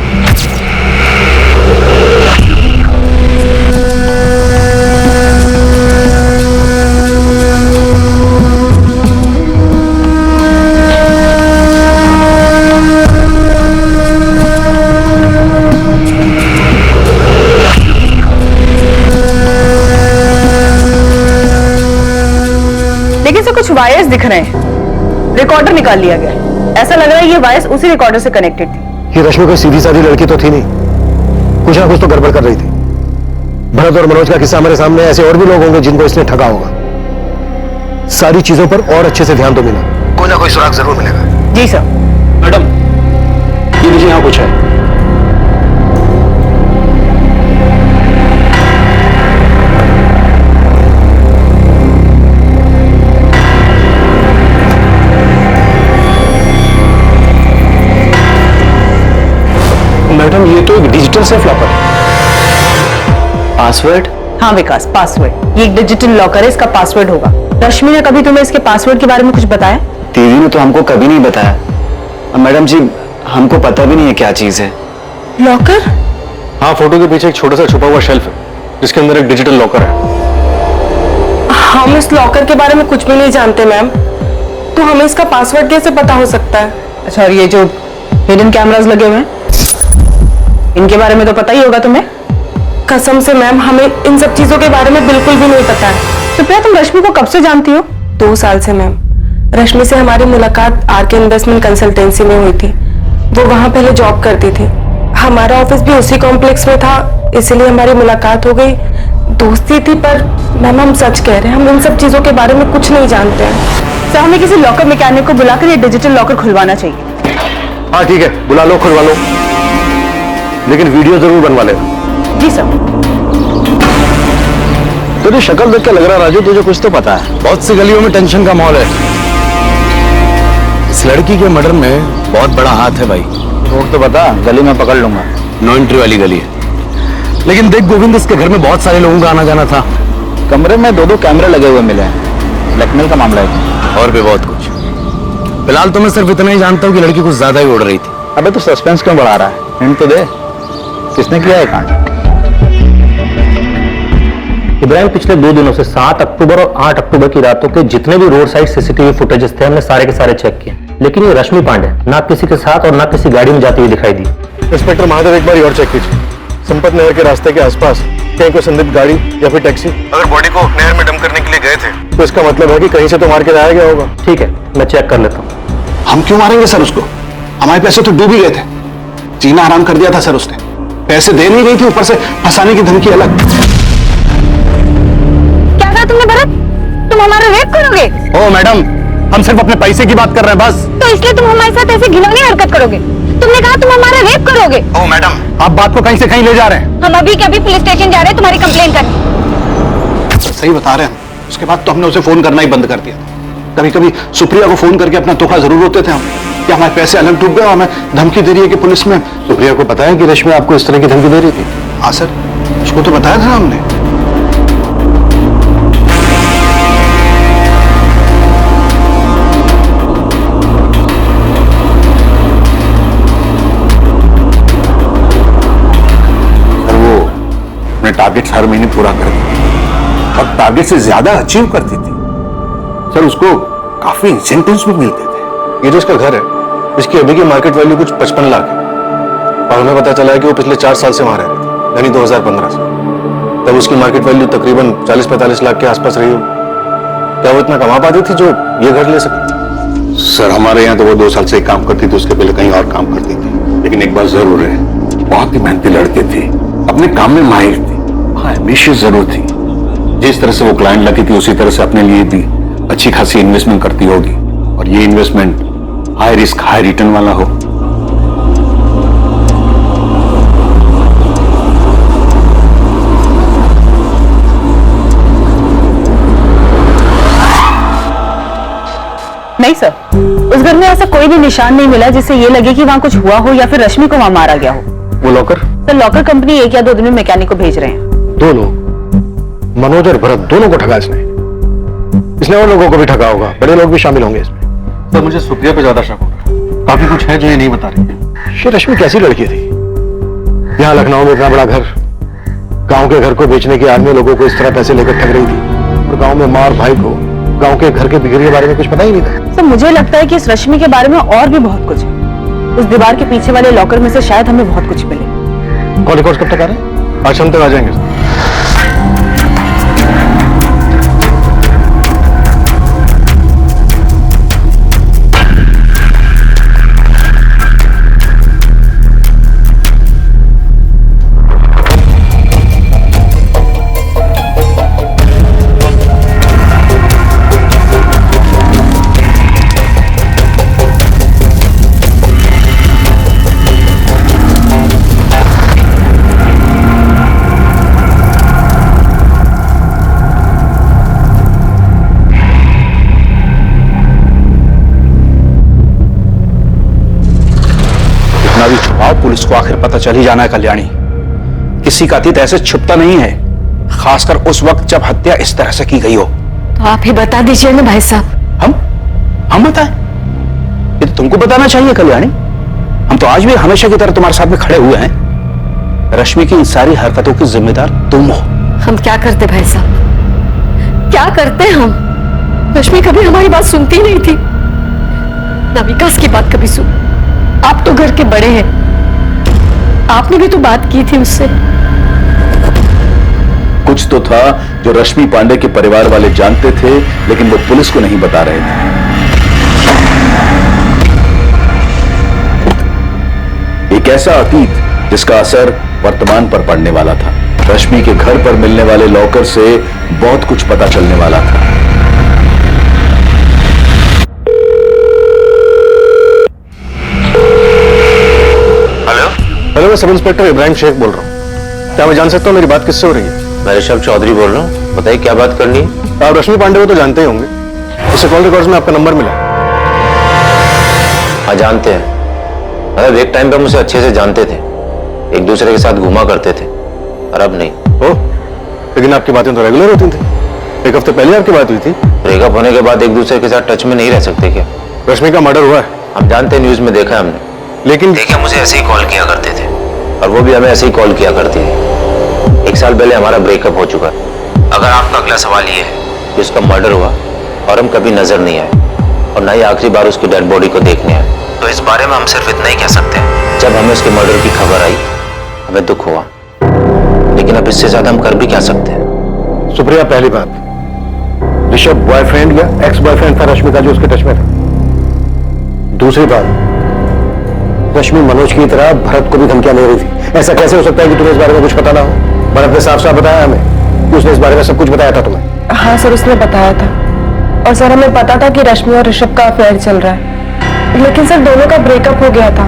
लेकिन सर कुछ वायर्स दिख रहे हैं, रिकॉर्डर निकाल लिया गया है। ऐसा लग रहा है ये वायर्स उसी रिकॉर्डर से कनेक्टेड थी। ये रश्मि कोई सीधी सादी लड़की तो थी नहीं, कुछ ना कुछ तो गड़बड़ कर रही थी। भरत और मनोज का किस्सा हमारे सामने, ऐसे और भी लोग होंगे जिनको इसने ठगा होगा। सारी चीजों पर और अच्छे से ध्यान दो मीना, कोई ना कोई सुराग जरूर मिलेगा। जी सर। मैडम, ये लीजिए, यहाँ कुछ है। मैडम, ये तो एक डिजिटल सेफ लॉकर है। पासवर्ड? हाँ विकास, पासवर्ड। ये एक डिजिटल लॉकर है, इसका पासवर्ड होगा। रश्मि ने कभी तुम्हें इसके पासवर्ड के बारे में कुछ बताया? दीदी ने तो हमको कभी नहीं बताया। और मैडम जी, हमको पता भी नहीं है क्या चीज है। लॉकर? हाँ, फोटो के पीछे एक छोटा सा छुपा हुआ शेल्फ है जिसके अंदर एक डिजिटल लॉकर है। हम इस लॉकर के बारे में कुछ भी नहीं जानते मैम, तो हमें इसका पासवर्ड कैसे पता हो सकता है? अच्छा, और ये जो हिडन कैमरास लगे हुए हैं, इनके बारे में तो पता ही होगा तुम्हें। कसम से मैम, हमें इन सब चीजों के बारे में बिल्कुल भी नहीं पता है। तो प्रिया, तुम रश्मि को कब से जानती हो? 2 साल से मैम। रश्मि से हमारी मुलाकात आरके इन्वेस्टमेंट कंसल्टेंसी में हुई थी। वो वहां पहले जॉब करती थी, हमारा ऑफिस भी उसी कॉम्प्लेक्स में था, इसलिए हमारी मुलाकात हो गई। दोस्ती थी, पर मैम हम सच कह रहे हैं, हम इन सब चीजों के बारे में कुछ नहीं जानते हैं। सर, हमें किसी लॉकर मैकेनिक को बुलाकर ये डिजिटल लॉकर खुलवाना चाहिए। हाँ ठीक है, बुला लो, खुलवा लो, लेकिन वीडियो जरूर बनवा लेना। जी सर। तुझे शक्ल देख के लग रहा राजू तुझे कुछ तो पता है। बहुत सी गलियों में टेंशन का माहौल है। इस लड़की के मर्डर में बहुत बड़ा हाथ है भाई। रोड तो बता, गली में पकड़ लूंगा। नो एंट्री वाली गली है। लेकिन देख गोविंद, इसके घर में बहुत सारे लोगों का आना जाना था। कमरे में 2 कैमरे लगे हुए मिले हैं। ब्लैकमेल का मामला है और भी बहुत कुछ। फिलहाल तो मैं सिर्फ इतना ही जानता हूँ कि लड़की कुछ ज्यादा ही उड़ रही थी। अबे तो सस्पेंस क्यों बढ़ा रहा है? हिंट तो दे, किसने किया है कांड? इब्राहिम, पिछले 2 दिनों से 7 अक्टूबर और 8 अक्टूबर की रातों के जितने भी रोड साइड सीसीटीवी फुटेजेस थे, हमने सारे के सारे चेक किए, लेकिन ये रश्मि पांडे ना किसी के साथ और ना किसी गाड़ी में जाती हुई दिखाई दी। इंस्पेक्टर महादेव, एक बार और चेक कीजिए संपत नगर के रास्ते के आसपास कहीं कोई संदिग्ध गाड़ी या फिर टैक्सी। अगर बॉडी को नहर में डंप करने के लिए गए थे तो इसका मतलब है कि कहीं से तो मार के लाया गया होगा। ठीक है, मैं चेक कर लेता हूँ। हम क्यों मारेंगे सर उसको? हमारे पैसे तो डूब ही गए थे। जीना हराम कर दिया था सर उसने। पैसे दे नहीं रही थी, ऊपर से फंसाने की धमकी अलग। क्या कहा तुमने भरत? तुम हमारा रेप करोगे? ओ मैडम, हम सिर्फ अपने पैसे की बात कर रहे हैं बस। तो इसलिए तुम हमारे साथ ऐसे घिनौनी हरकत करोगे? तुमने कहा तुम हमारा रेप करोगे। ओ मैडम, आप बात को कहीं से कहीं ले जा रहे हैं। हम अभी के अभी पुलिस स्टेशन जा रहे हैं तुम्हारी कंप्लेन करने। सही बता रहे हैं। उसके बाद तो हमने उसे फोन करना ही बंद कर दिया। कभी कभी सुप्रिया को फोन करके अपना धोखा जरूर होते थे हम कि हमारे पैसे अलग डूब गए और हमें धमकी दे रही है कि पुलिस में। सुप्रिया को पता है कि रश्मि आपको इस तरह की धमकी दे रही थी? हाँ सर, उसको तो बताया था हमने। टारगेट हर महीने पूरा कर दी और टारगेट से ज्यादा अचीव करती थी सर। उसको काफी इंसेंटिव्स भी मिलते थे। ये जो इसका घर है, इसकी अभी की मार्केट वैल्यू कुछ 55 लाख है और हमें पता चला है कि वो पिछले 4 साल से वहां रह रही थी, यानी 2015 से। तब उसकी मार्केट वैल्यू तकरीबन 40-45 लाख के आसपास रही होगी। क्या वो इतना कमा पाती थी जो ये घर ले सके? सर हमारे यहाँ तो वो 2 साल से काम करती थी, उसके पहले कहीं और काम करती थी। लेकिन एक बात जरूर है, बहुत ही मेहनती लड़की थी, अपने काम में माहिर थी, एम्बिशियस जरूर थी। जिस तरह से वो क्लाइंट लगी थी उसी तरह से अपने लिए भी अच्छी खासी इन्वेस्टमेंट करती होगी और ये investment high risk high return वाला हो। नहीं सर, उस घर में ऐसा कोई भी निशान नहीं मिला जिससे ये लगे कि वहाँ कुछ हुआ हो या फिर रश्मि को वहाँ मारा गया हो। वो लॉकर? सर लॉकर कंपनी 1 या 2 दिन में मैकेनिक को भेज रहे हैं। 2 लोग? मनोज और भरत दोनों को ठगा इसने। इसने और लोगों को भी ठगा होगा, बड़े लोग भी शामिल होंगे इसमें। तो मुझे सुप्रिया पे ज्यादा शक हो रहा है। काफी कुछ है जो ये नहीं बता रही। ये रश्मि कैसी लड़की थी? यहाँ लखनऊ में इतना बड़ा घर, गांव के घर को बेचने के आदमी लोगों को इस तरह पैसे लेकर ठग रही थी, और गांव में माँ और भाई को गांव के घर के बिक्री के बारे में कुछ पता ही नहीं था। सर मुझे लगता है कि इस रश्मि के बारे में और भी बहुत कुछ है। उस दीवार के पीछे वाले लॉकर में से शायद हमें बहुत कुछ मिले। कॉल रिकॉर्ड कब तक आ रहे हैं? आज शाम तक आ जाएंगे। भी छुपाओ, पुलिस को आखिर पता चल ही जाना है कल्याणी। किसी का अतीत ऐसे छुपता नहीं है, खासकर उस वक्त जब हत्या इस तरह से की गई हो। तो आप ही बता दीजिए ना भाई साहब। हम बताएं? ये तो तुमको बताना चाहिए कल्याणी। हम तो आज भी हमेशा की तरह तुम्हारे साथ में खड़े हुए हैं। रश्मि की इन सारी हरकतों की जिम्मेदार तुम हो। हम क्या करते भाई साहब, क्या करते हम? रश्मि कभी हमारी बात सुनती नहीं थी, ना विकास की बात कभी सुन। आप तो घर के बड़े हैं, आपने भी तो बात की थी उससे। कुछ तो था जो रश्मि पांडे के परिवार वाले जानते थे, लेकिन वो पुलिस को नहीं बता रहे थे। एक ऐसा अतीत जिसका असर वर्तमान पर पड़ने वाला था। रश्मि के घर पर मिलने वाले लॉकर से बहुत कुछ पता चलने वाला था। हेलो, मैं सब इंस्पेक्टर इब्राहिम शेख बोल रहा हूँ। क्या मैं जान सकता हूँ मेरी बात किससे हो रही है? मैं ऋषभ चौधरी बोल रहा हूँ, बताइए क्या बात करनी है? आप रश्मि पांडे को तो जानते ही होंगे, उससे कॉल रिकॉर्ड्स में आपका नंबर मिला। हाँ जानते हैं, मतलब एक टाइम पे मुझे अच्छे से जानते थे, एक दूसरे के साथ घूमा करते थे, और अब नहीं। ओह, लेकिन आपकी बातें तो रेगुलर होती थी। एक हफ्ते पहले आपकी बात हुई थी। ब्रेकअप होने के बाद एक दूसरे के साथ टच में नहीं रह सकते क्या? रश्मि का मर्डर हुआ है। हम जानते हैं, न्यूज में देखा है हमने, लेकिन देखिए मुझे ऐसे ही कॉल किया करते थे, और वो भी हमें ऐसे ही कॉल किया करती थी। 1 साल पहले हमारा ब्रेकअप हो चुका है। अगर आपका अगला सवाल ये है कि उसका मर्डर हुआ और हम कभी नजर नहीं आए, और ना ही आखिरी बार उसकी डेड बॉडी को देखने आए, तो इस बारे में हम सिर्फ इतना ही कह सकते हैं, जब हमें उसके मर्डर की खबर आई हमें दुख हुआ, लेकिन अब इससे ज्यादा हम कर भी क्या सकते हैं? सुप्रिया, पहली बात, ऋषभ बॉयफ्रेंड या एक्स बॉयफ्रेंड था रश्मि का जो उसके टच में था? दूसरी बात, रश्मि मनोज की तरह भरत को भी धमकियां दे रही थी। ऐसा कैसे हो सकता है कि तुम्हें इस बारे में कुछ पता ना हो? भरत ने साफ साफ बताया हमें कि उसने इस बारे में सब कुछ बताया था तुम्हें। हाँ सर, उसने बताया था, और सर हमें पता था कि रश्मि और ऋषभ का अफेयर चल रहा है, लेकिन सर दोनों का ब्रेकअप हो गया था।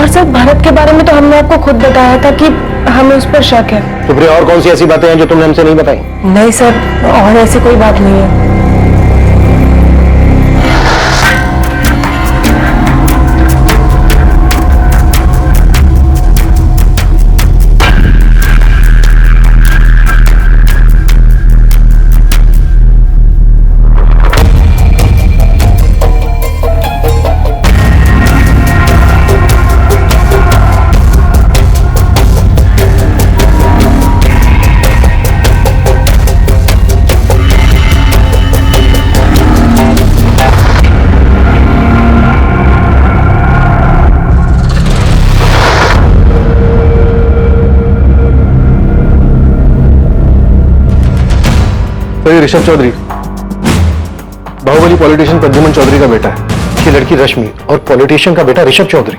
और सर भरत के बारे में तो हमने आपको खुद बताया था कि हमें उस पर शक है। सुप्रिया, और कौन सी ऐसी बातें हैं जो तुमने हमसे नहीं बताई? नहीं सर, और ऐसी कोई बात नहीं है। तो ये ऋषभ चौधरी बाहुबली पॉलिटिशियन प्रद्युमन चौधरी का बेटा है। ये लड़की रश्मि और पॉलिटिशियन का बेटा ऋषभ चौधरी।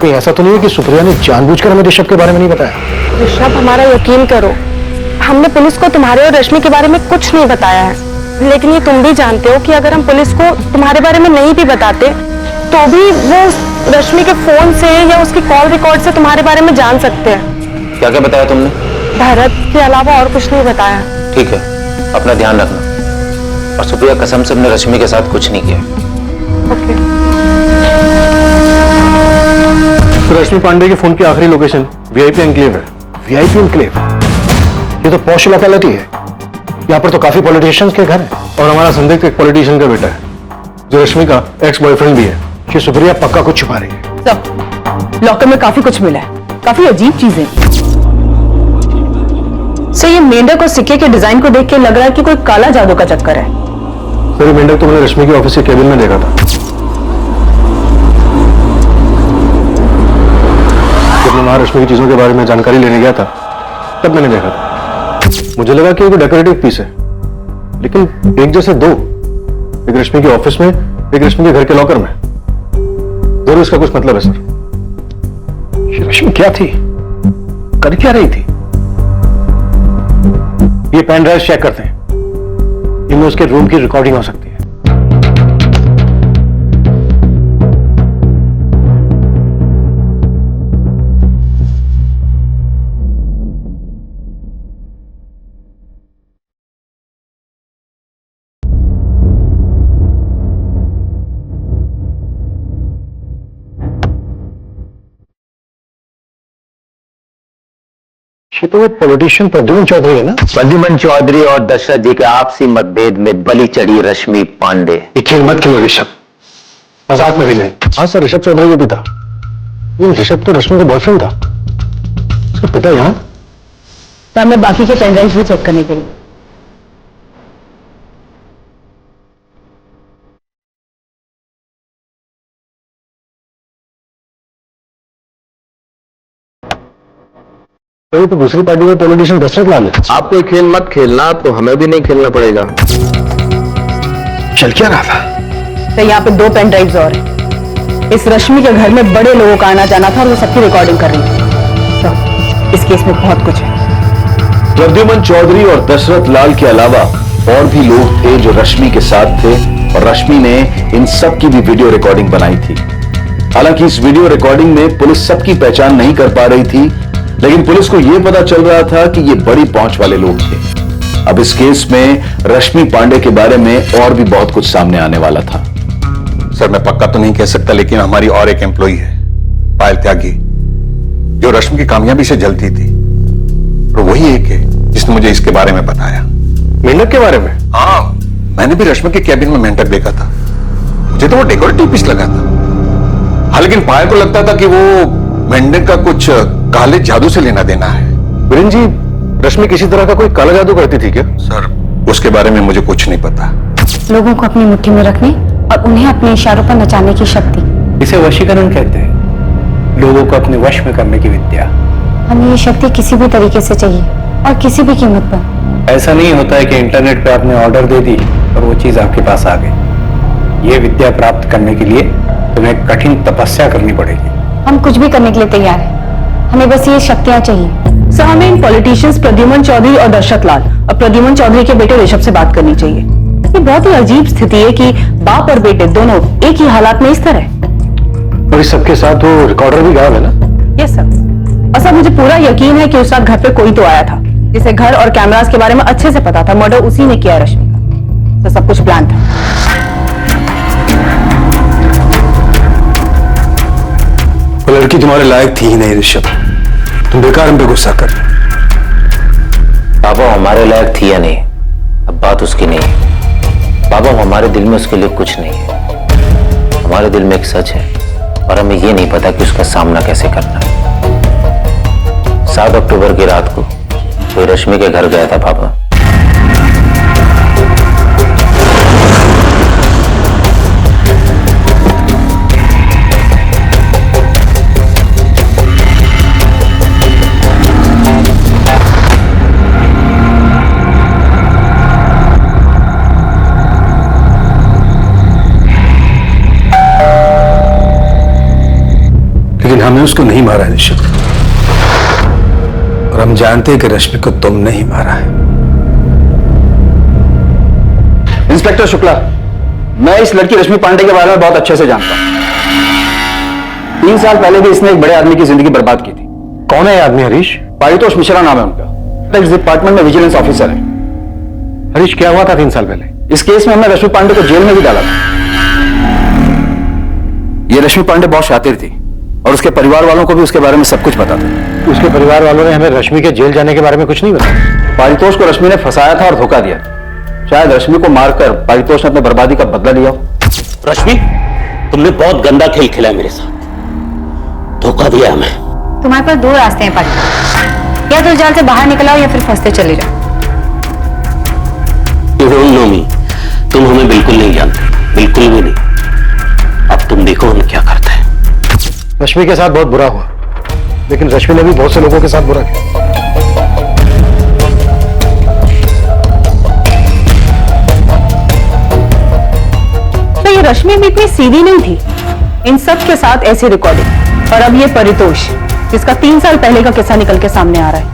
कहीं ऐसा तो नहीं है कि सुप्रिया ने जानबूझकर हमें ऋषभ के बारे में नहीं बताया? ऋषभ, हमारा यकीन करो, हमने पुलिस को तुम्हारे और रश्मि के बारे में कुछ नहीं बताया है। लेकिन ये तुम भी जानते हो कि अगर हम पुलिस को तुम्हारे बारे में नहीं भी बताते तो भी वो रश्मि के फोन से या उसकी कॉल रिकॉर्ड से तुम्हारे बारे में जान सकते हैं। क्या क्या बताया तुमने? भरत के अलावा और कुछ नहीं बताया। ठीक है, अपना ध्यान रखना। और सुप्रिया कसम से हमने रश्मि के साथ कुछ नहीं किया। तो रश्मि पांडे के फोन की आखिरी लोकेशन वीआईपी एनक्लेव है। VIP enclave? ये तो पॉश लोकेलिटी है। यहाँ पर तो काफी पॉलिटिशियंस के घर हैं और हमारा संदिग्ध एक पॉलिटिशियन का बेटा है जो रश्मि का एक्स बॉयफ्रेंड भी है। ये सुप्रिया पक्का कुछ छुपा रही है। सब लॉकर में काफी कुछ मिला है, काफी अजीब चीजें। सर ये मेंढक और सिक्के के डिजाइन को देख के लग रहा है कि कोई काला जादू का चक्कर है। सर ये मेंढक तो मैंने रश्मि के ऑफिस के केबिन में देखा था। जब मैं वहां रश्मि की चीजों के बारे में जानकारी लेने गया था तब मैंने देखा था। मुझे लगा कि ये कोई डेकोरेटिव पीस है, लेकिन एक जैसे दो, एक रश्मि के ऑफिस में, एक रश्मि के घर के लॉकर में। जरूर इसका कुछ मतलब है सर। ये रश्मि क्या थी, कर क्या रही थी? ये पेन ड्राइव चेक करते हैं, इनमें उसके रूम की रिकॉर्डिंग हो सकती है। ये तो वो पॉलिटिशियन प्रद्युमन चौधरी है ना? प्रद्युमन चौधरी और दशरथ जी के आपसी मतभेद में बलि चढ़ी रश्मि पांडे। खेल मत खेलो ऋषभ, मजाक में भी नहीं। हाँ सर, ऋषभ चौधरी के पिता। ये ऋषभ तो रश्मि का बॉयफ्रेंड था। उसका पिता यहाँ? तो मैं बाकी के पेन ड्राइव भी चेक करने के लिए। तो दूसरी पार्टी में पॉलिटिशियन दशरथ लाल है। आप कोई खेल मत खेलना तो हमें भी नहीं खेलना पड़ेगा। चल क्या रहा था? तो यहाँ पे 2 पेन ड्राइव्स और हैं। इस रश्मि के घर में बड़े लोगों का आना जाना था और वो सबकी रिकॉर्डिंग कर रही थी। तो इस केस में बहुत कुछ है। प्रद्युमन चौधरी और दशरथ लाल के अलावा और भी लोग थे जो रश्मि के साथ थे और रश्मि ने इन सब की भी वीडियो रिकॉर्डिंग बनाई थी। हालांकि इस वीडियो रिकॉर्डिंग में पुलिस सबकी पहचान नहीं कर पा रही थी, लेकिन पुलिस को यह पता चल रहा था कि ये बड़ी पहुंच वाले लोग थे। अब इस केस में रश्मि पांडे के बारे में और भी बहुत कुछ सामने आने वाला था। सर मैं पक्का तो नहीं कह सकता, लेकिन हमारी और एक एम्प्लॉई है, पायल त्यागी, जो रश्मि की कामयाबी से जलती थी, और वही एक है जिसने मुझे इसके बारे में बताया। मेंढक के बारे में? हाँ, मैंने भी रश्मि के केबिन में मेंढक देखा था। मुझे तो वो डेकोरेटिव पीस लगा था। हाँ, लेकिन पायल को लगता था कि वो मेंढक का कुछ काले जादू से लेना देना है। वीरेन जी, रश्मि किसी तरह का कोई काला जादू करती थी क्या? सर उसके बारे में मुझे कुछ नहीं पता। लोगों को अपनी मुट्ठी में रखने और उन्हें अपने इशारों पर नचाने की शक्ति, इसे वशीकरण कहते हैं, लोगों को अपने वश में करने की विद्या। हमें ये शक्ति किसी भी तरीके से चाहिए और किसी भी कीमत पर। ऐसा नहीं होता है कि इंटरनेट पे आपने ऑर्डर दे दी और वो चीज आपके पास आ गई। ये विद्या प्राप्त करने के लिए तुम्हें कठिन तपस्या करनी पड़ेगी। हम कुछ भी करने के लिए तैयार हैं, हमें बस ये शक्तियां चाहिए। सर हमें इन पॉलिटिशियंस प्रद्युमन चौधरी और दशरथ लाल और प्रद्युमन चौधरी के बेटे ऋषभ से बात करनी चाहिए। ये बहुत ही अजीब स्थिति है कि बाप और बेटे दोनों एक ही हालात में इस तरह। और इस सबके साथ वो रिकॉर्डर भी गायब है ना? Yes sir. और सर मुझे पूरा यकीन है कि उस रात घर पे कोई तो आया था जिसे घर और कैमरास के बारे में अच्छे से पता था। मर्डर उसी ने किया रश्मि का। तो सब कुछ प्लान था। वो लड़की तुम्हारे लायक थी ही नहीं ऋषभ, तुम बेकार हम पे गुस्सा कर। पापा हमारे लायक थी या नहीं, अब बात उसकी नहीं है। पापा हमारे दिल में उसके लिए कुछ नहीं है। हमारे दिल में एक सच है और हमें ये नहीं पता कि उसका सामना कैसे करना है। 7 अक्टूबर की रात को कोई रश्मि के घर गया था पापा। हमने उसको नहीं मारा है ऋषभ, और हम जानते हैं कि रश्मि को तुमने ही मारा है। इंस्पेक्टर शुक्ला, मैं इस लड़की रश्मि पांडे के बारे में बहुत अच्छे से जानता हूं। 3 साल पहले भी इसने एक बड़े आदमी की जिंदगी बर्बाद की थी। कौन है ये आदमी? हरीश? पारितोष मिश्रा नाम है उनका। टैक्स डिपार्टमेंट में विजिलेंस ऑफिसर है। हरीश, क्या हुआ था 3 साल पहले? इस केस में हमने रश्मि पांडे को जेल में भी डाला था। ये रश्मि पांडे बहुत शातिर थी और उसके परिवार वालों को भी उसके बारे में सब कुछ पता था। उसके परिवार वालों ने हमें रश्मि के जेल जाने के बारे में कुछ नहीं बताया। पारितोष को रश्मि ने फंसाया था और धोखा दिया। शायद रश्मि को मारकर पारितोष ने अपने बर्बादी का बदला लिया। रश्मि, तुमने बहुत गंदा खेल खेला है मेरे साथ, धोखा दिया हमें। तुम्हारे पास दो रास्ते हैं पाटिल, या तो जाल से बाहर निकल आओ या फिर फंसते चले जाओ। You don't know me. तुम हमें बिल्कुल नहीं जानते, बिल्कुल भी नहीं। अब तुम देखो हम क्या करते हैं। रश्मि के साथ बहुत बुरा हुआ, लेकिन रश्मि ने भी बहुत से लोगों के साथ बुरा किया। तो ये रश्मि भी इतनी सीधी नहीं थी, इन सब के साथ ऐसी रिकॉर्डिंग। और अब ये परितोष, जिसका 3 साल पहले का किस्सा निकल के सामने आ रहा है।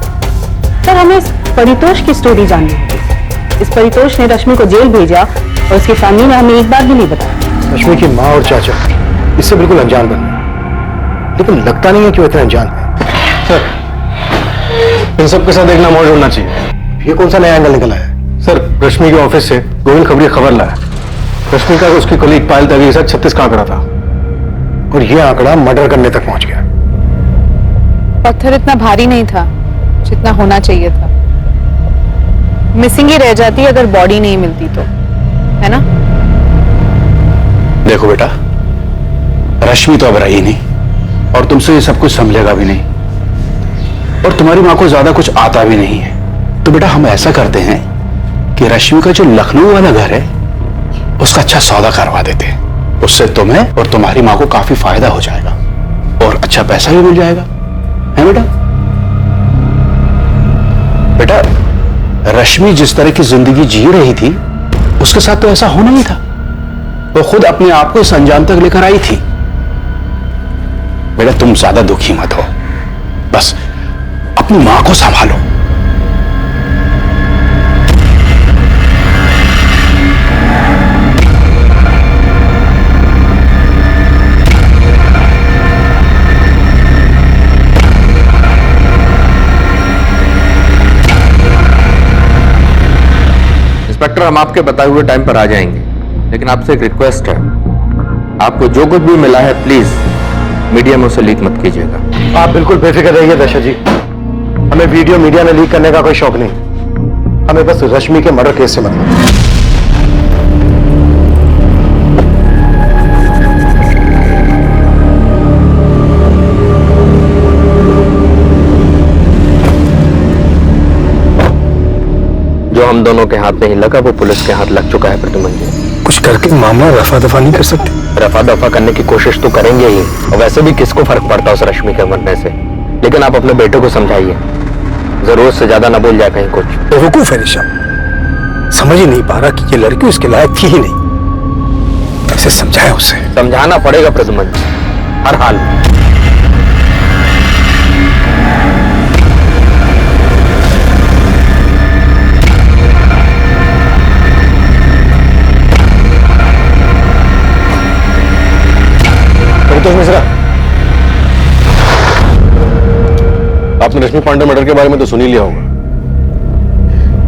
सर, हमें इस परितोष की स्टोरी जाननी है। इस परितोष ने रश्मि को जेल भेजा और उसकी फैमिली ने हमें एक बार भी नहीं बताया। रश्मि की माँ और चाचा इससे बिल्कुल अनजान बन गए, लेकिन लगता नहीं है कि वो इतने अनजान है। सर, इन सब के साथ एक नाम और जोड़ना चाहिए। ये कौन सा नया एंगल निकला है? सर, रश्मि के ऑफिस से गोविंद खबरी खबर लाया। रश्मि का उसकी कलीग पायल त्यागी के साथ 36 का आंकड़ा था और ये आंकड़ा मर्डर करने तक पहुंच गया। पत्थर इतना भारी नहीं था जितना होना चाहिए था। मिसिंग ही रह जाती अगर बॉडी नहीं मिलती तो, है ना? देखो बेटा, रश्मि तो अब रही नहीं और तुमसे ये सब कुछ समझेगा भी नहीं और तुम्हारी मां को ज्यादा कुछ आता भी नहीं है। तो बेटा हम ऐसा करते हैं कि रश्मि का जो लखनऊ वाला घर है उसका अच्छा सौदा करवा देते हैं। उससे तुम्हें और तुम्हारी मां को काफी फायदा हो जाएगा और अच्छा पैसा भी मिल जाएगा, है बेटा? बेटा, रश्मि जिस तरह की जिंदगी जी रही थी उसके साथ तो ऐसा होना ही था। वो खुद अपने आप को इस अंजाम तक लेकर आई थी। बेटा तुम ज्यादा दुखी मत हो, बस अपनी मां को संभालो। इंस्पेक्टर, हम आपके बताए हुए टाइम पर आ जाएंगे, लेकिन आपसे एक रिक्वेस्ट है, आपको जो कुछ भी मिला है प्लीज मीडिया में उसे लीक मत कीजिएगा। आप बिल्कुल बेफिक्र रहिए दशा जी, हमें वीडियो मीडिया में लीक करने का कोई शौक नहीं। हमें बस रश्मि के मर्डर केस से मतलब। जो हम दोनों के हाथ नहीं लगा वो पुलिस के हाथ लग चुका है। प्रद्युमन जी, कुछ करके मामला रफा दफा नहीं कर सकते? रफा दफा करने की कोशिश तो करेंगे ही, और वैसे भी किसको फर्क पड़ता है उस रश्मि के मरने से। लेकिन आप अपने बेटे को समझाइए, जरूरत से ज्यादा ना बोल जाए कहीं कुछ। बेवकूफ है ऋषभ, समझ ही नहीं पा रहा कि ये लड़की उसके लायक थी ही नहीं। कैसे समझाए उसे? समझाना पड़ेगा प्रद्युमन जी, हर हाल में। परितोष मिश्रा, आपने रश्मि पांडे मर्डर के बारे में तो सुन ही लिया होगा।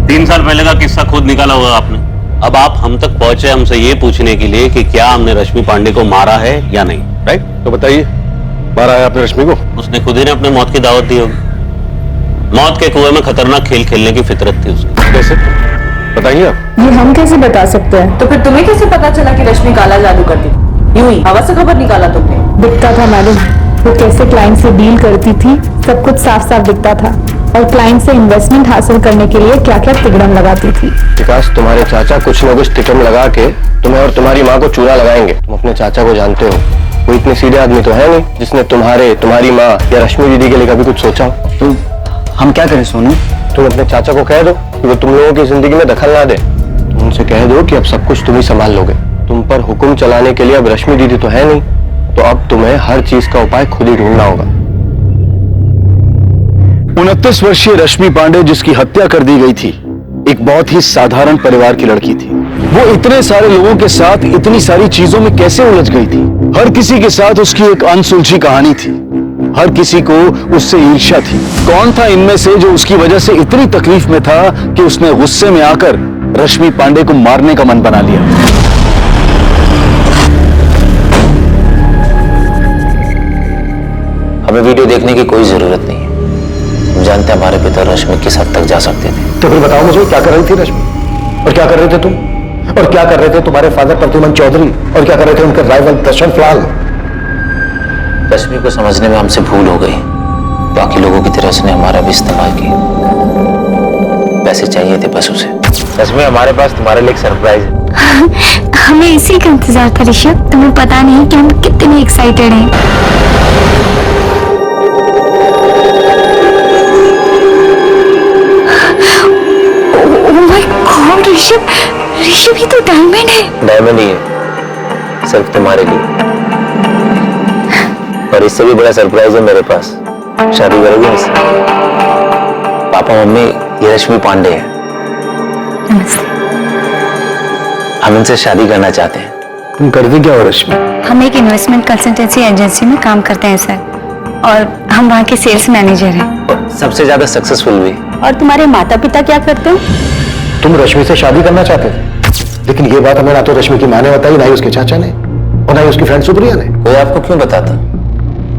3 साल पहले का किस्सा खुद निकाला होगा आपने। अब आप हम तक पहुंचे हमसे ये पूछने के लिए कि क्या हमने रश्मि पांडे को मारा है या नहीं, राइट? तो बताइए, मारा है आपने रश्मि को? उसने खुद ही ने अपने मौत की दावत दी होगी। मौत के कुएं में खतरनाक खेल खेलने की फितरत थी उसकी। कैसे बताइए आप? ये हम कैसे बता सकते हैं? तो फिर तुम्हें कैसे पता चला कि रश्मि काला जादू करती थी? यूं ही हवा से खबर निकाला तुमने? दिखता था मैडम, वो कैसे क्लाइंट से डील करती थी, सब कुछ साफ साफ दिखता था। और क्लाइंट से इन्वेस्टमेंट हासिल करने के लिए क्या क्या तिगड़म लगाती थी। विकास, तुम्हारे चाचा कुछ न कुछ तिकड़म लगा के तुम्हें और तुम्हारी माँ को चूरा लगाएंगे। तुम अपने चाचा को जानते हो, वो इतने सीधे आदमी तो है नहीं जिसने तुम्हारी माँ या रश्मि दीदी के लिए कभी कुछ सोचा हो। तो हम क्या करें सोनू? तुम अपने चाचा को कह दो कि वो तुम लोगों की जिंदगी में दखल ना दे। तुम उनसे कह दो कि अब सब कुछ तुम ही संभाल लोगे। तुम पर हुक्म चलाने के लिए अब रश्मि दीदी तो है नहीं, तो अब तुम्हें हर चीज का उपाय खुद ही ढूंढना होगा। 29 वर्षीय रश्मि पांडे, जिसकी हत्या कर दी गई थी, एक बहुत ही साधारण परिवार की लड़की थी। वो इतने सारे लोगों के साथ इतनी सारी चीजों में कैसे उलझ गई थी? हर किसी के साथ उसकी एक अनसुलझी कहानी थी, हर किसी को उससे ईर्ष्या थी। कौन था इनमें से जो उसकी वजह से इतनी तकलीफ में था कि उसने गुस्से में आकर रश्मि पांडे को मारने का मन बना लिया। हमें वीडियो देखने की कोई जरूरत नहीं है। हम जानते हैं हमारे पिता रश्मि किस हद तक जा सकते थे। तो फिर बताओ मुझे, क्या कर रही थी रश्मि, और क्या कर रहे थे तुम, और क्या कर रहे थे तुम्हारे फादर प्रद्युमन चौधरी, और क्या कर रहे थे उनके राइवल दशरथ लाल? रश्मि को समझने में हमसे भूल हो गई। बाकी लोगों की तरह उसने हमारा भी इस्तेमाल किया। पैसे चाहिए थे बस उसे। रश्मि, हमारे पास तुम्हारे लिए एक सरप्राइज है। हमें इसी का इंतजार था ऋषभ। तुम्हें पता नहीं कि हम कितने एक्साइटेड हैं। ऋषभ, ऋषभ ये तो डायमंड है। डायमंड ही है, सिर्फ तुम्हारे लिए। और इससे भी बड़ा सरप्राइज है मेरे पास। शादी करोगे मुझसे? पापा मम्मी, ये रश्मि पांडे है। नमस्ते। हम इनसे शादी करना चाहते हैं। तुम करती क्या हो रश्मि? हम एक इन्वेस्टमेंट कंसल्टेंसी एजेंसी में काम करते हैं सर, और हम वहाँ के सेल्स मैनेजर हैं। और सबसे ज्यादा सक्सेसफुल भी। और तुम्हारे माता पिता क्या करते हैं? तुम रश्मि से शादी करना चाहते थे, लेकिन ये बात हमें ना तो रश्मि की माँ ने बताई, ना ही उसके चाचा ने, और ना ही उसकी फ्रेंड सुप्रिया ने। कोई आपको क्यों बताता?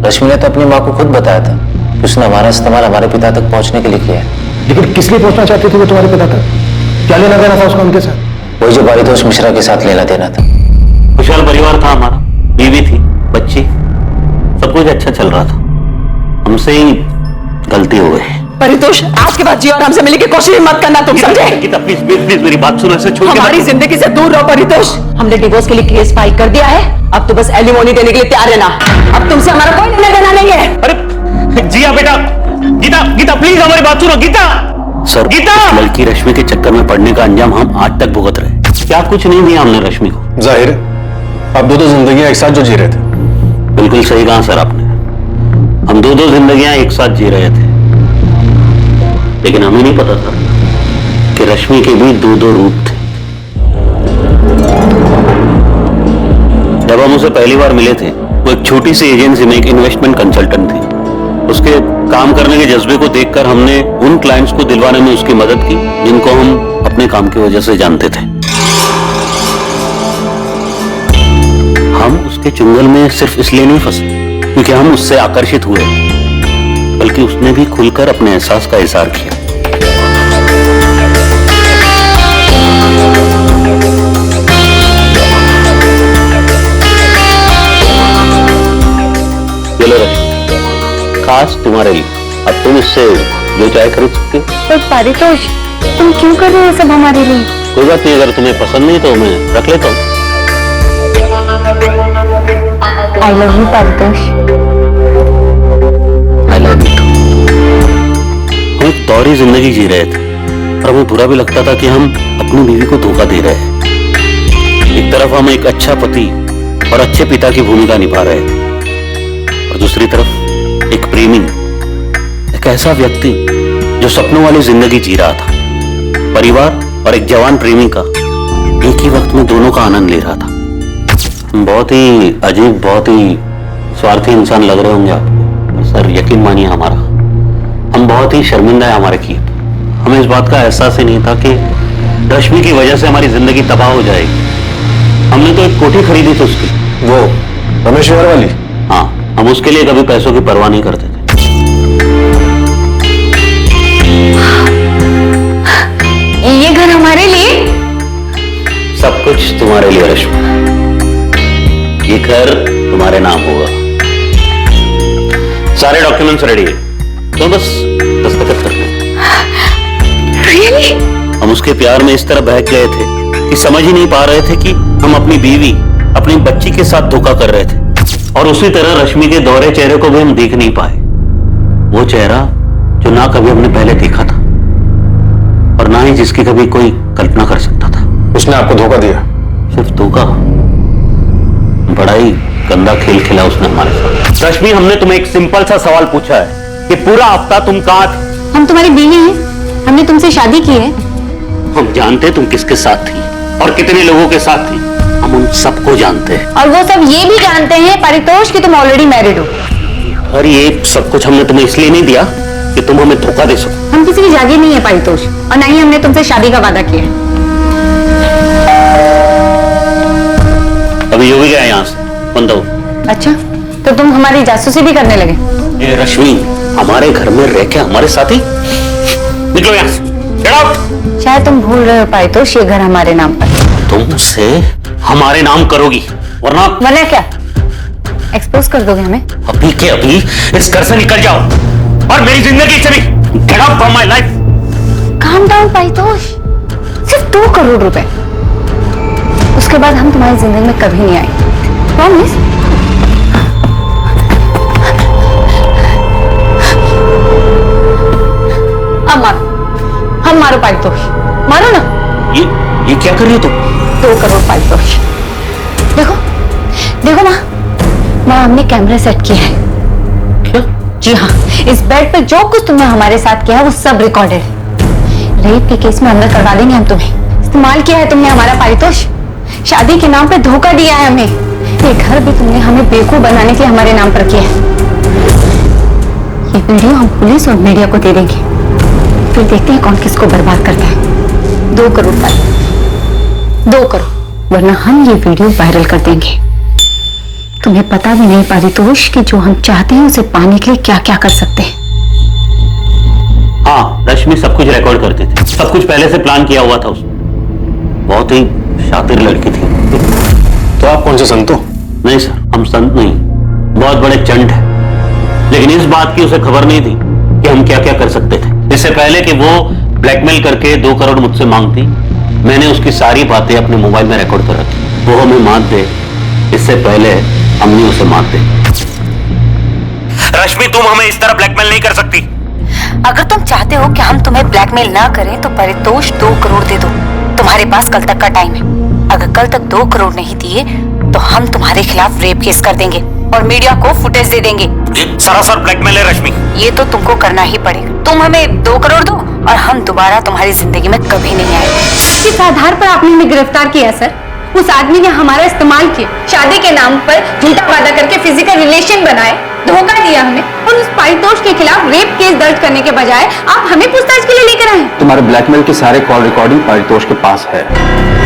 रश्मि ने तो अपनी माँ को खुद बताया था कि उसने हमारा इस्तेमाल हमारे पिता तक पहुंचने के लिए किया है। लेकिन किस लिए पहुंचना चाहती थी वो तुम्हारे पिता तक? क्या लेना देना था उसका उनके साथ? वही जो पारितोष मिश्रा के साथ लेना देना था। खुशहाल परिवार था हमारा, बीवी थी, बच्ची, सब कुछ अच्छा चल रहा था। हमसे ही गलती हो गई। परितोष, आज के बाद जी और हमसे मिलने की कोशिश मत करना, तुम समझे? गीता प्लीज प्लीज प्लीज मेरी बात सुनो, ऐसे छोड़ के हमारी जिंदगी से दूर रहो परितोष। हमने डिवोर्स के लिए केस फाइल कर दिया है। अब तो बस एलिमोनी देने के लिए तैयार रहना। अब तुमसे हमारा कोई लेना देना नहीं है। अरे जिया बेटा, गीता गीता प्लीज हमारी बात सुनो। गीता सर, गीता, उस लड़की रश्मि के चक्कर में पड़ने का अंजाम हम आज तक भुगत रहे। क्या कुछ नहीं दिया हमने रश्मि को? जाहिर है आप दो जिंदगियां एक साथ जो जी रहे थे। बिल्कुल सही कहा सर आपने। हम दो जिंदगियां एक साथ जी रहे थे, लेकिन हमें नहीं पता था कि रश्मि के भी दो रूप थे। जब हम उसे पहली बार मिले थे, वो एक छोटी सी एजेंसी में एक इन्वेस्टमेंट कंसल्टेंट थी। उसके काम करने के जज्बे को देखकर हमने उन क्लाइंट्स को दिलवाने में उसकी मदद की जिनको हम अपने काम की वजह से जानते थे। हम उसके चुंगल में सिर्फ इसलिए नहीं फंसे क्योंकि हम उससे आकर्षित हुए, बल्कि उसने भी खुलकर अपने एहसास का इजहार किया। चलो खास तुम्हारे लिए, अब तुम इससे जो चाहे खरीद सकते हो। पर परितोष, तुम क्यों कर रहे हो सब हमारे लिए? कोई बात नहीं, अगर तुम्हें पसंद नहीं तो मैं रख लेता हूँ। I love you Paritosh. I love you too. हम एक दौरी जिंदगी जी रहे थे और हमें बुरा भी लगता था कि हम अपनी बीवी को धोखा दे रहे हैं। एक तरफ हम एक अच्छा पति और अच्छे पिता की भूमिका निभा रहे थे, और दूसरी तरफ एक प्रेमी, एक ऐसा व्यक्ति जो सपनों वाली जिंदगी जी रहा था। परिवार और एक जवान प्रेमी का एक ही वक्त में दोनों का आनंद ले रहा था। बहुत ही अजीब, बहुत ही स्वार्थी इंसान लग रहे होंगे आपको, पर सर यकीन मानिए हमारा, हम बहुत ही शर्मिंदा है हमारे किए। हमें इस बात का एहसास ही नहीं था कि रश्मि की वजह से हमारी जिंदगी तबाह हो जाएगी। हमने तो एक कोठी खरीदी थी उसकी, वो रमेश्वर वाली। हाँ, हम उसके लिए कभी पैसों की परवाह नहीं करते थे। ये घर हमारे लिए? सब कुछ तुम्हारे लिए रश्मि, ये घर तुम्हारे नाम होगा। सारे डॉक्यूमेंट्स रेडी है, तो बस दस्तखत करने। Really? हम उसके प्यार में इस तरह बहक गए थे कि समझ ही नहीं पा रहे थे कि हम अपनी बीवी, अपनी बच्ची के साथ धोखा कर रहे थे। और उसी तरह रश्मि के दोहरे चेहरे को भी हम देख नहीं पाए, वो चेहरा जो ना कभी हमने पहले देखा था और ना ही जिसकी कभी कोई कल्पना कर सकता था। उसने आपको धोखा दिया? सिर्फ धोखा, बड़ा ही गंदा खेल खेला उसने हमारे साथ। रश्मि, हमने तुम्हें एक सिंपल सा सवाल पूछा है कि पूरा हफ्ता तुम कहां थे? हम तुम्हारी बीवी हैं, हमने तुमसे शादी की है। हम जानते तुम किसके साथ थी और कितने लोगों के साथ थी, हम उन सबको जानते हैं। और वो सब ये भी जानते हैं परितोष कि तुम ऑलरेडी मैरिड हो। और ये सब कुछ हमने तुम्हें इसलिए नहीं दिया कि तुम हमें धोखा दे सको। हम किसी की जागीर नहीं है परितोष, और ना ही हमने तुमसे शादी का वादा किया है। बंद हो। अच्छा, तो तुम हमारी जासूसी भी करने लगे? ये रश्मि हमारे घर में रह के हमारे साथ ही, निकलो यहाँ से, गेट आउट। शायद तुम भूल रहे हो पारितोष, ये घर हमारे नाम पर। तुम उसे हमारे नाम करोगी, वरना क्या एक्सपोज कर दोगे हमें? अभी के अभी इस घर से निकल जाओ और मेरी जिंदगी से भी get out from my life. Calm down Paritosh, सिर्फ 2 करोड़ रुपए, उसके बाद हम तुम्हारी जिंदगी में कभी नहीं आएंगे, प्रॉमिस। अब मारो, हम मारो पारितोष, मारो ना। ये क्या कर रही हो तुम? 2 करोड़ पारितोष। देखो देखो माँ हमने कैमरे सेट किया है। क्या? जी हाँ, इस बेड पे जो कुछ तुमने हमारे साथ किया वो सब रिकॉर्डेड है। रेप के केस में अंदर करवा देंगे हम तुम्हें। इस्तेमाल किया है तुमने हमारा पारितोष, शादी के नाम पे धोखा दिया है हमें। ये घर भी तुमने हमें बेवकूफ बनाने के लिए हमारे नाम पर किया है। ये वीडियो हम पुलिस और मीडिया को दे देंगे, फिर देखते हैं कौन किसको बर्बाद करता है। 2 करोड़ पारितोष, 2 करोड़, वरना हम ये वीडियो वायरल कर देंगे। तुम्हें पता भी नहीं पारितोष कि जो हम चाहते हैं उसे पाने के लिए क्या क्या कर सकते हैं। हाँ, रश्मि सब कुछ रिकॉर्ड करती थी, सब कुछ पहले से प्लान किया हुआ था उसने। बहुत ही शातिर लड़की थी। तो आप कौन से संत हो? नहीं सर, हम संत नहीं, बहुत बड़े चंट हैं। लेकिन इस बात की उसे खबर नहीं थी कि हम क्या क्या कर सकते थे। इससे पहले कि वो ब्लैकमेल करके 2 करोड़ मुझसे मांगती, मैंने उसकी सारी बातें अपने मोबाइल में रिकॉर्ड कर रखी। वो हमें मात दे इससे पहले हमने उसे मात दे। रश्मि, तुम हमें इस तरह ब्लैकमेल नहीं कर सकती। अगर तुम चाहते हो कि हम तुम्हें ब्लैकमेल ना करें तो पारितोष 2 करोड़ दे दो। तुम्हारे पास कल तक का टाइम है। अगर कल तक 2 करोड़ नहीं दिए तो हम तुम्हारे खिलाफ रेप केस कर देंगे और मीडिया को फुटेज दे देंगे। ये सरासर ब्लैकमेल है रश्मि। ये तो तुमको करना ही पड़ेगा। तुम हमें 2 करोड़ दो और हम दोबारा तुम्हारी जिंदगी में कभी नहीं आएंगे। किस आधार पर आपने हमें गिरफ्तार किया सर? उस आदमी ने हमारा इस्तेमाल किया, शादी के नाम पर झूठा वादा करके फिजिकल रिलेशन बनाए, धोखा दिया हमें, और उस पारितोष के खिलाफ रेप केस दर्ज करने के बजाय आप हमें पूछताछ के लिए लेकर आए। तुम्हारे ब्लैकमेल के सारे कॉल रिकॉर्डिंग पारितोष के पास है।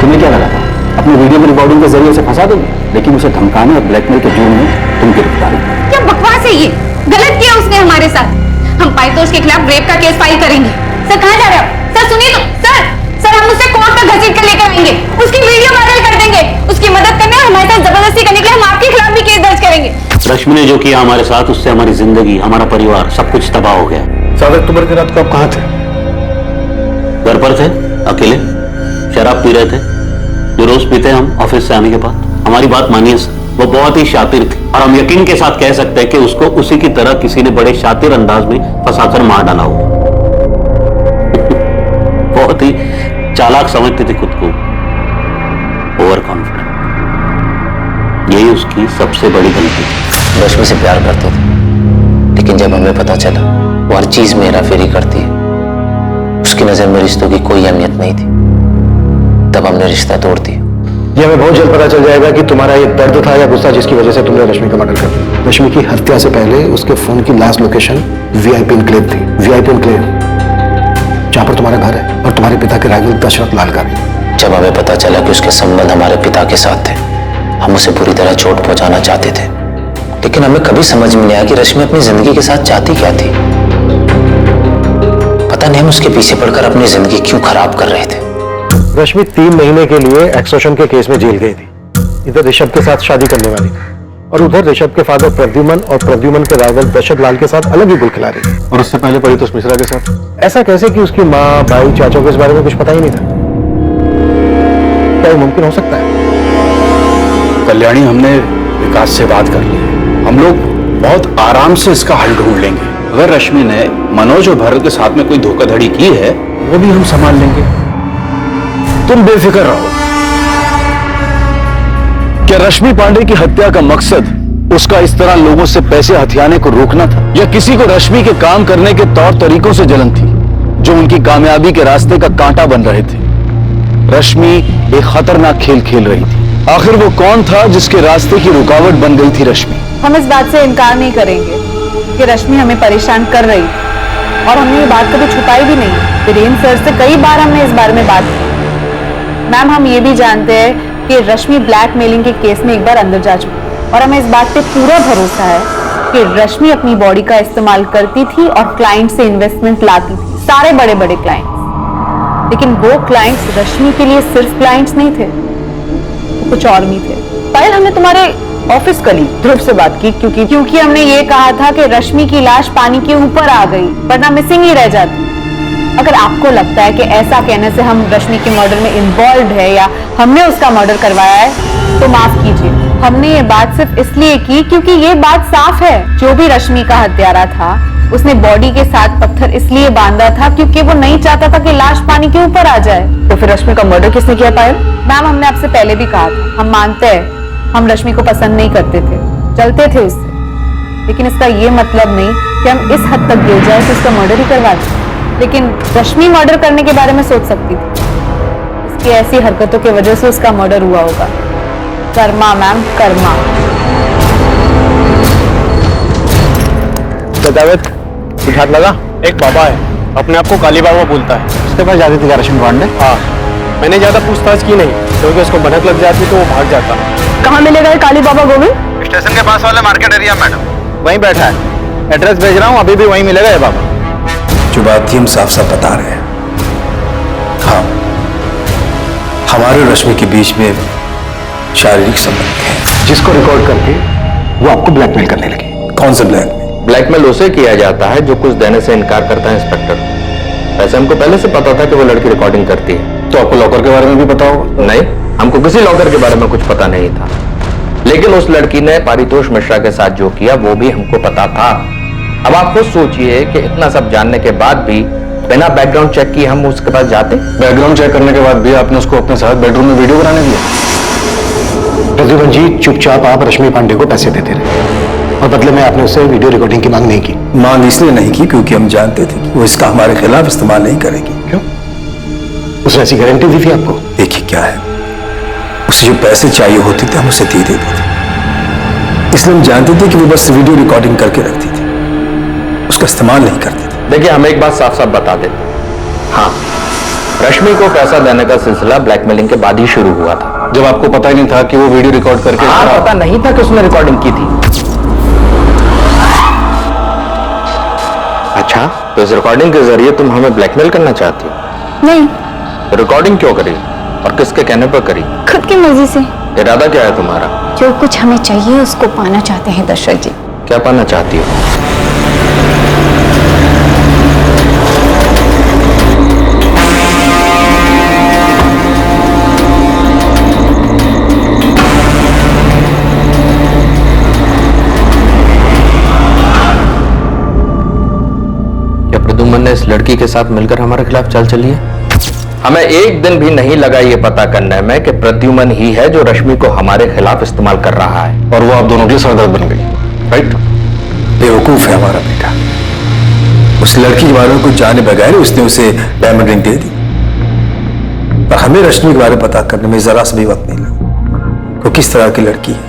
तुम्हें क्या लगा था अपनी वीडियो में रिकॉर्डिंग के जरिए उसे फंसा दोगे, लेकिन उसे धमकाने और ब्लैकमेल के जुर्म में तुम गिरफ्तार हो। क्या बकवास है ये? गलत किया उसने हमारे साथ। हम पारितोष के खिलाफ रेप का केस फाइल करेंगे। सर कहाँ जा रहे हो? सर सुनिए तो, सर हम उसे कोर्ट तक घसीट कर लेकर आएंगे, उसकी वीडियो वायरल कर देंगे, उसकी मदद करने और हमारे साथ जबरदस्ती करने के लिए हम आपके खिलाफ भी केस दर्ज करेंगे। रश्मि ने जो किया हमारे साथ, उससे हमारी जिंदगी, हमारा परिवार, सब कुछ तबाह हो गया। 7 अक्टूबर की रात को आप कहाँ थे? घर पर थे, अकेले शराब पी रहे थे, जो रोज पीते हम ऑफिस से आने के बाद। हमारी बात मानिए सर, वो बहुत ही शातिर थी और हम यकीन के साथ कह सकते हैं कि उसको उसी की तरह किसी ने बड़े शातिर अंदाज में फंसाकर मार डाला हो। बहुत ही चालाक समझती थी खुद को, ओवर कॉन्फिडेंट। यही उसकी सबसे बड़ी गलती थी। रश्मि से प्यार करते थे, लेकिन जब हमें पता चला वो हर चीज में हेराफेरी करती है, उसकी नजर में रिश्तों की कोई अहमियत नहीं थी, तब हमने रिश्ता तोड़ दिया। ये हमें बहुत जल्द पता चल जाएगा कि तुम्हारा ये दर्द था या गुस्सा जिसकी वजह से तुमने रश्मि का मर्डर कर दिया। रश्मि की हत्या से पहले उसके फोन की लास्ट लोकेशन VIP एन्क्लेव थी। VIP एन्क्लेव जहां पर तुम्हारा घर है और तुम्हारे पिता के रागिल दशरथ लाल का भी। जब हमें पता चला कि उसके संबंध हमारे पिता के साथ थे, हम उसे पूरी तरह चोट पहुंचाना चाहते थे, लेकिन हमें कभी समझ में नहीं आया कि रश्मि अपनी जिंदगी के साथ चाहती क्या थी। पता नहीं हम उसके पीछे पड़कर अपनी जिंदगी क्यों खराब कर रहे थे। रश्मि 3 महीने के लिए एक्सटॉर्शन के केस में जेल गई थी। इधर ऋषभ के साथ शादी करने वाली थी और उधर ऋषभ के फादर प्रद्युमन और प्रद्युमन के राइवल दशरथ लाल के साथ अलग ही गुल खिला रही थी। और उससे पहले परितोष मिश्रा के साथ। ऐसा कैसे कि उसकी माँ, भाई, चाचा को इस बारे में कुछ पता ही नहीं था? क्या ये मुमकिन हो सकता है? कल्याणी, हमने विकास से बात कर ली है। हम लोग बहुत आराम से इसका हल ढूंढ लेंगे। अगर रश्मि ने मनोज और भरत के साथ में कोई धोखाधड़ी की है, वो भी हम संभाल लेंगे। तुम बेफिक्र रहो। क्या रश्मि पांडे की हत्या का मकसद उसका इस तरह लोगों से पैसे हथियाने को रोकना था, या किसी को रश्मि के काम करने के तौर तरीकों से जलन थी जो उनकी कामयाबी के रास्ते का कांटा बन रहे थे? रश्मि एक खतरनाक खेल खेल रही थी। आखिर वो कौन था जिसके रास्ते की रुकावट बन गई थी रश्मि? हम इस बात से इनकार नहीं करेंगे कि रश्मि हमें परेशान कर रही और हमने ये बात कभी छुपाई भी नहीं। वीरेंद्र सर से कई बार हमने इस बारे में बात की। मैम, हम ये भी जानते हैं कि रश्मि ब्लैकमेलिंग के केस में एक बार अंदर जा चुकी और हमें इस बात पे पूरा भरोसा है कि रश्मि अपनी बॉडी का इस्तेमाल करती थी और क्लाइंट से इन्वेस्टमेंट लाती थी, सारे बड़े बड़े क्लाइंट्स। लेकिन वो क्लाइंट्स रश्मि के लिए सिर्फ क्लाइंट्स नहीं थे, वो कुछ और भी थे। पायल, हमने तुम्हारे ऑफिस कलीग ध्रुव से बात की क्योंकि हमने ये कहा था कि रश्मि की लाश पानी के ऊपर आ गई वरना मिसिंग ही रह जाती। अगर आपको लगता है कि ऐसा कहने से हम रश्मि के मर्डर में इन्वॉल्व है या हमने उसका मर्डर करवाया है तो माफ कीजिए। हमने ये बात सिर्फ इसलिए की क्योंकि ये बात साफ है, जो भी रश्मि का हत्यारा था उसने बॉडी के साथ पत्थर इसलिए बांधा था क्योंकि वो नहीं चाहता था कि लाश पानी के ऊपर आ जाए। तो फिर रश्मि का मर्डर किसने किया पायल? मैम, हमने आपसे पहले भी कहा था, हम मानते हैं हम रश्मि को पसंद नहीं करते थे, चलते थे उससे, लेकिन इसका ये मतलब नहीं कि हम इस हद तक गिर जाए कि उसका मर्डर ही करवा दें। लेकिन रश्मि मर्डर करने के बारे में सोच सकती थी, उसकी ऐसी हरकतों की वजह से उसका मर्डर हुआ होगा। कर्मा मैम, कर्मा। कुछ हाथ लगा? एक बाबा है, अपने आप को काली बाबा बोलता है। उसके पास जाती थी क्या रश्मि पांडे? हाँ, मैंने ज्यादा पूछताछ की नहीं क्योंकि उसको भनक लग जाती तो वो भाग जाता। कहाँ मिलेगा ये काली बाबा गोविंद? स्टेशन के पास वाले मार्केट एरिया मैडम। वहीं बैठा है, एड्रेस भेज रहा हूँ, अभी भी वहीं मिलेगा ये बाबा। जो बात थी हम साफ साफ बता रहे हैं। हाँ, हमारे और रश्मि के बीच में शारीरिक संबंध है, जिसको रिकॉर्ड करके वो आपको ब्लैकमेल करने लगी। कौन सा ब्लैकमेल? ब्लैकमेल उसे किया जाता है जो कुछ देने से इनकार करता है इंस्पेक्टर। वैसे हमको पहले से पता था कि वो लड़की रिकॉर्डिंग करती है। तो आपको लॉकर के बारे में भी पता होगा? नहीं, हमको किसी लॉकर के बारे में कुछ पता नहीं था, लेकिन उस लड़की ने पारितोष मिश्रा के साथ जो किया वो भी हमको पता था। अब आप खुद सोचिए कि इतना सब जानने के बाद भी बिना बैकग्राउंड चेक किए हम उसके पास जाते। बैकग्राउंड चेक करने के बाद भी आपने उसको अपने साथ बेडरूम में वीडियो बनाने दिया? प्रद्युमन जी, चुपचाप आप रश्मि पांडे को पैसे देते रहे और बदले में आपने उससे वीडियो रिकॉर्डिंग की मांग नहीं की। मांग इसलिए नहीं की क्योंकि हम जानते थे कि वो इसका हमारे खिलाफ इस्तेमाल नहीं करेगी। क्यों? उसने ऐसी गारंटी दी थी आपको? देखिए क्या है, उसे जो पैसे चाहिए होते थे हम उसे दे देते थे, इसलिए हम जानते थे कि वो बस वीडियो रिकॉर्डिंग करके रखती थी, उसका इस्तेमाल नहीं करते थे। देखिए, हम एक बात साफ साफ बता देते, हाँ, रश्मि को पैसा देने का सिलसिला ब्लैकमेलिंग के बाद ही शुरू हुआ था। जब आपको पता ही नहीं था कि वो वीडियो रिकॉर्ड करके? हाँ, पता नहीं था कि उसने रिकॉर्डिंग की थी। अच्छा, तो इस रिकॉर्डिंग के जरिए तुम हमें ब्लैकमेल करना चाहती हो? नहीं, तो रिकॉर्डिंग क्यों करी और किसके कहने पर करी? खुद की मर्जी से। इरादा क्या है तुम्हारा? जो कुछ हमें चाहिए उसको पाना चाहते हैं दशरथ जी। क्या पाना चाहती हो? क्या प्रद्युमन ने इस लड़की के साथ मिलकर हमारे खिलाफ चाल चली है? हमें एक दिन भी नहीं लगा ये पता करने में कि प्रद्युमन ही है जो रश्मि को हमारे खिलाफ इस्तेमाल कर रहा है, और वो आप दोनों की सरदर्द बन गई। राइट? बेवकूफ है हमारा बेटा, उस लड़की के बारे में कुछ जाने बगैर उसने उसे डायमंड रिंग दे दी, पर हमें रश्मि के बारे में पता करने में जरा सा भी वक्त नहीं लगा। वो किस तरह की लड़की है,